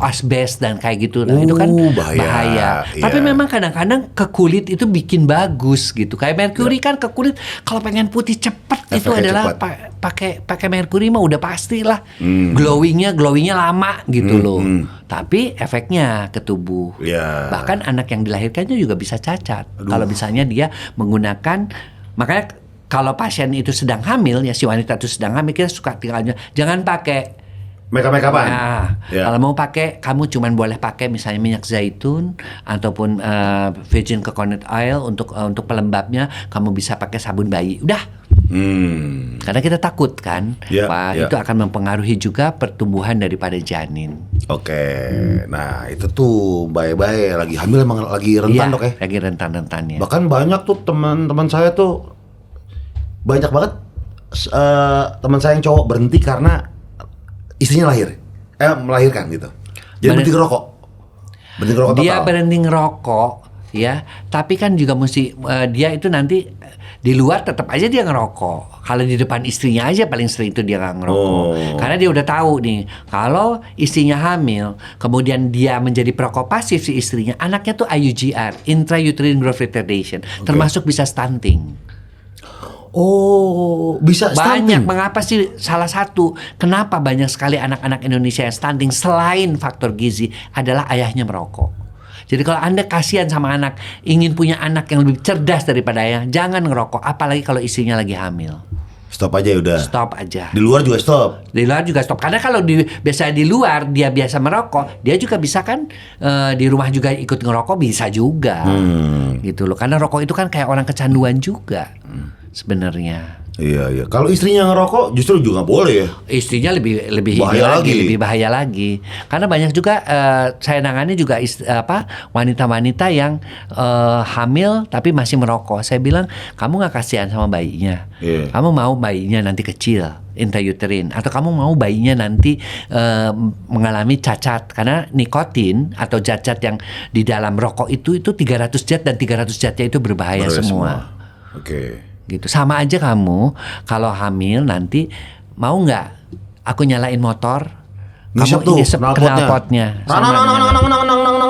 S1: asbes dan kayak gitu. Nah, itu kan bahaya. Tapi memang kadang-kadang ke kulit itu bikin bagus gitu. Kayak merkuri kan ke kulit kalau pengen putih cepat itu adalah pakai merkuri mah udah pastilah. Glowingnya lama gitu loh. Tapi efeknya ke tubuh. Bahkan anak yang dilahirkannya juga bisa cacat. Kalau misalnya dia menggunakan, makanya kalau pasien itu sedang hamil ya, si wanita itu sedang hamil, kita suka tinggalnya jangan pakai
S2: make-up-an.
S1: Kalau mau pakai, kamu cuman boleh pakai misalnya minyak zaitun ataupun virgin coconut oil untuk pelembabnya. Kamu bisa pakai sabun bayi. Udah. Karena kita takut kan, itu akan mempengaruhi juga pertumbuhan daripada janin.
S2: Nah itu tuh bayi-bayi lagi hamil emang lagi rentan, Dok ya?
S1: Lagi rentan-rentannya.
S2: Bahkan banyak tuh teman-teman saya tuh, banyak banget teman saya yang cowok berhenti karena istrinya melahirkan gitu. Jadi berhenti ngerokok.
S1: Dia berhenti ngerokok ya, tapi kan juga mesti dia itu nanti Di luar tetap aja dia ngerokok. Kalau di depan istrinya aja paling sering itu dia nggak ngerokok. Karena dia udah tahu nih, kalau istrinya hamil, kemudian dia menjadi perokok pasif si istrinya, anaknya tuh IUGR, intrauterine growth retardation, termasuk bisa stunting.
S2: Oh, bisa
S1: Banyak.
S2: stunting.
S1: Mengapa sih salah satu kenapa banyak sekali anak-anak Indonesia yang stunting selain faktor gizi adalah ayahnya merokok. Jadi kalau Anda kasihan sama anak, ingin punya anak yang lebih cerdas daripada ayah, jangan ngerokok, apalagi kalau istrinya lagi hamil.
S2: Stop aja udah.
S1: Stop aja.
S2: Di luar juga stop.
S1: Di luar juga stop. Karena kalau biasa di luar dia biasa merokok, dia juga bisa kan di rumah juga ikut ngerokok bisa juga. Gitu loh. Karena rokok itu kan kayak orang kecanduan juga sebenarnya.
S2: Iya. Kalau istrinya ngerokok justru juga nggak boleh ya.
S1: Istrinya lebih
S2: Bahaya lagi.
S1: lebih bahaya lagi. Karena banyak juga saya nangani juga wanita-wanita yang hamil tapi masih merokok. Saya bilang, kamu nggak kasihan sama bayinya.
S2: Iya.
S1: Kamu mau bayinya nanti kecil, intrauterine, atau kamu mau bayinya nanti mengalami cacat karena nikotin atau zat-zat yang di dalam rokok itu 300 zat dan 300 zatnya itu berbahaya semua.
S2: Oke.
S1: Gitu. Sama aja kamu kalau hamil nanti mau nggak aku nyalain motor,
S2: Ngisep
S1: kamu
S2: tuh
S1: ngisep knalpotnya.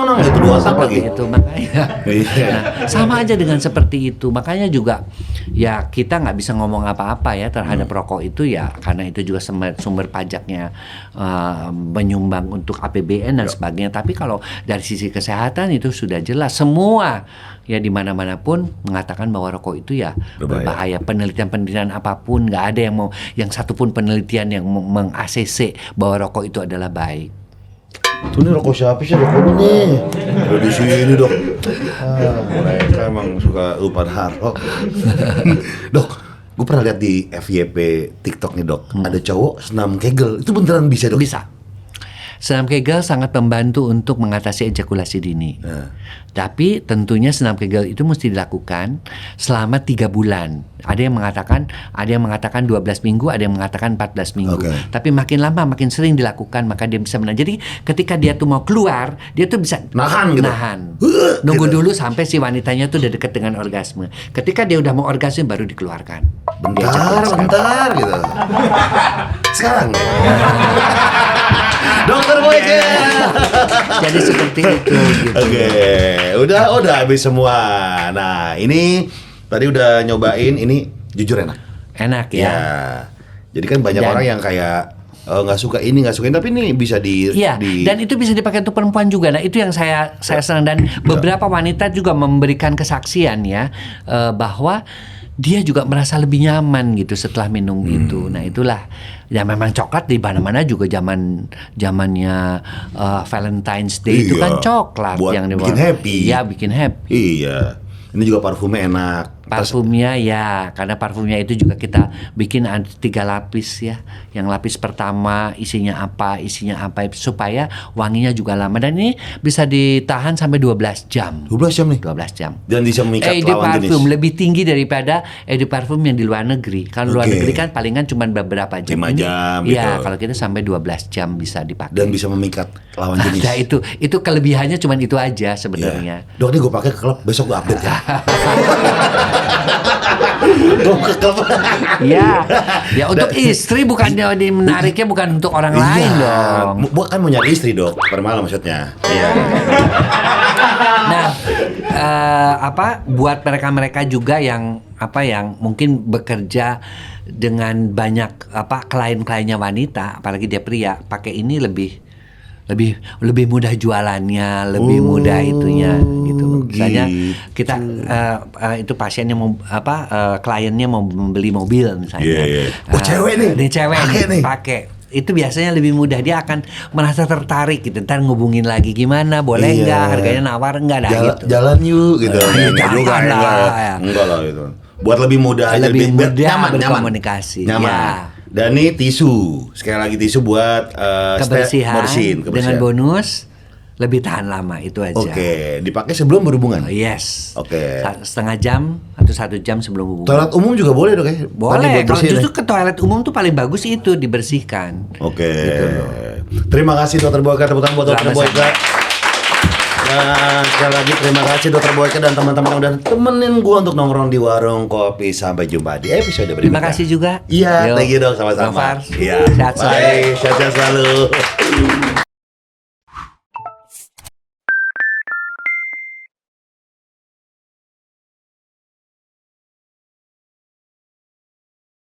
S2: Nang itu dua tak lagi.
S1: Itu makanya.
S2: Iya.
S1: Nah, sama aja dengan seperti itu. Makanya juga ya kita nggak bisa ngomong apa-apa ya terhadap rokok itu ya, karena itu juga sumber pajaknya menyumbang untuk APBN dan sebagainya. Tapi kalau dari sisi kesehatan itu sudah jelas semua ya di mana-mana pun mengatakan bahwa rokok itu ya berbahaya. Penelitian-penelitian apapun nggak ada yang satupun penelitian yang meng-ACC bahwa rokok itu adalah baik.
S2: Tuh nih rokok siapa sih? Rokok lu nih. Ada di sini dok. Mereka emang suka lupa naruh. Dok, gue pernah lihat di FYP TikTok nih dok. Ada cowok senam kegel. Itu beneran bisa dok?
S1: Bisa. Senam Kegel sangat membantu untuk mengatasi ejakulasi dini. Tapi tentunya senam Kegel itu mesti dilakukan selama 3 bulan. Ada yang mengatakan 12 minggu, ada yang mengatakan 14 minggu.
S2: Okay.
S1: Tapi makin lama, makin sering dilakukan, maka dia bisa menang. Jadi ketika dia tuh mau keluar, dia tuh bisa
S2: Nahan gitu?
S1: Nunggu
S2: Gitu.
S1: dulu sampai si wanitanya tuh udah deket dengan orgasme. Ketika dia udah mau orgasme, baru dikeluarkan.
S2: Bentar gitu. Sekarang. Dokter Boyke.
S1: Jadi seperti itu gitu.
S2: Oke, udah habis semua. Nah, ini tadi udah nyobain, ini jujur enak.
S1: Enak ya.
S2: Ya. Jadi kan banyak orang yang kayak nggak suka ini, nggak suka ini, tapi ini bisa
S1: Iya, dan itu bisa dipakai untuk perempuan juga. Nah, itu yang saya senang, dan beberapa wanita juga memberikan kesaksian ya bahwa dia juga merasa lebih nyaman gitu setelah minum itu. Nah, itulah ya, memang coklat di mana-mana juga zamannya Valentine's Day itu kan coklat
S2: buat
S1: yang
S2: bikin happy.
S1: Iya, bikin happy.
S2: Iya. Ini juga parfumnya enak.
S1: Parfumnya ya, karena parfumnya itu juga kita bikin 3 lapis ya. Yang lapis pertama isinya apa supaya wanginya juga lama, dan ini bisa ditahan sampai 12 jam.
S2: 12 jam nih.
S1: 12 jam.
S2: Dan bisa mengikat
S1: Eau de
S2: lawan
S1: parfum
S2: jenis.
S1: lebih tinggi daripada eau de parfum yang di luar negeri. Kalau luar negeri kan palingan cuma beberapa jam.
S2: 5 jam
S1: Iya,
S2: gitu.
S1: kalau kita sampai 12 jam bisa dipakai.
S2: Dan bisa memikat lawan jenis.
S1: Nah, itu kelebihannya cuma itu aja sebenarnya.
S2: Dok, nih gue pakai ke klub, besok gue update ya. Gue ke klub.
S1: Iya. Ya untuk istri, bukannya menariknya bukan untuk orang lain dong.
S2: Bukan mau nyari istri dok, per malam maksudnya. Iya.
S1: Nah, buat mereka juga yang mungkin bekerja dengan banyak klien-kliennya wanita, apalagi dia pria, pakai ini lebih mudah jualannya, lebih mudah itunya gitu. Misalnya kita itu pasiennya mau kliennya mau membeli mobil misalnya.
S2: Iya. Oh, cewek nih.
S1: Ini cewek nih, pakai. Itu biasanya lebih mudah, dia akan merasa tertarik gitu. Ntar ngubungin lagi gimana, boleh nggak, harganya nawar nggak, gitu.
S2: Jalan yuk gitu.
S1: Jangan lah.
S2: Enggak lah gitu. Buat lebih mudah aja,
S1: Lebih mudah
S2: nyaman.
S1: berkomunikasi.
S2: Nyaman.
S1: Ya.
S2: Dan ini tisu, sekali lagi tisu buat
S1: Kebersihan
S2: kebersihan.
S1: dengan bonus lebih tahan lama, itu aja.
S2: Oke, dipakai sebelum berhubungan.
S1: Yes.
S2: Oke.
S1: Setengah jam atau 1 jam sebelum hubungan.
S2: Toilet umum juga boleh dok ya?
S1: Boleh. Kalau justru ke toilet umum tuh paling bagus itu dibersihkan.
S2: Oke.
S1: Gitu loh.
S2: Terima kasih Dokter Boyka, tepuk tangan buat Dokter
S1: Sama-sama.
S2: Boyka. Nah, sekali lagi terima kasih Dokter Boyke dan teman-teman yang udah temenin gua untuk nongkrong di warung kopi. Sampai jumpa di episode berikutnya.
S1: Terima kasih juga.
S2: Iya,
S1: Yo.
S2: thank you dok, sama-sama.
S1: Nofar,
S2: Iya,
S1: sehat selalu.
S2: bye, sehat selalu.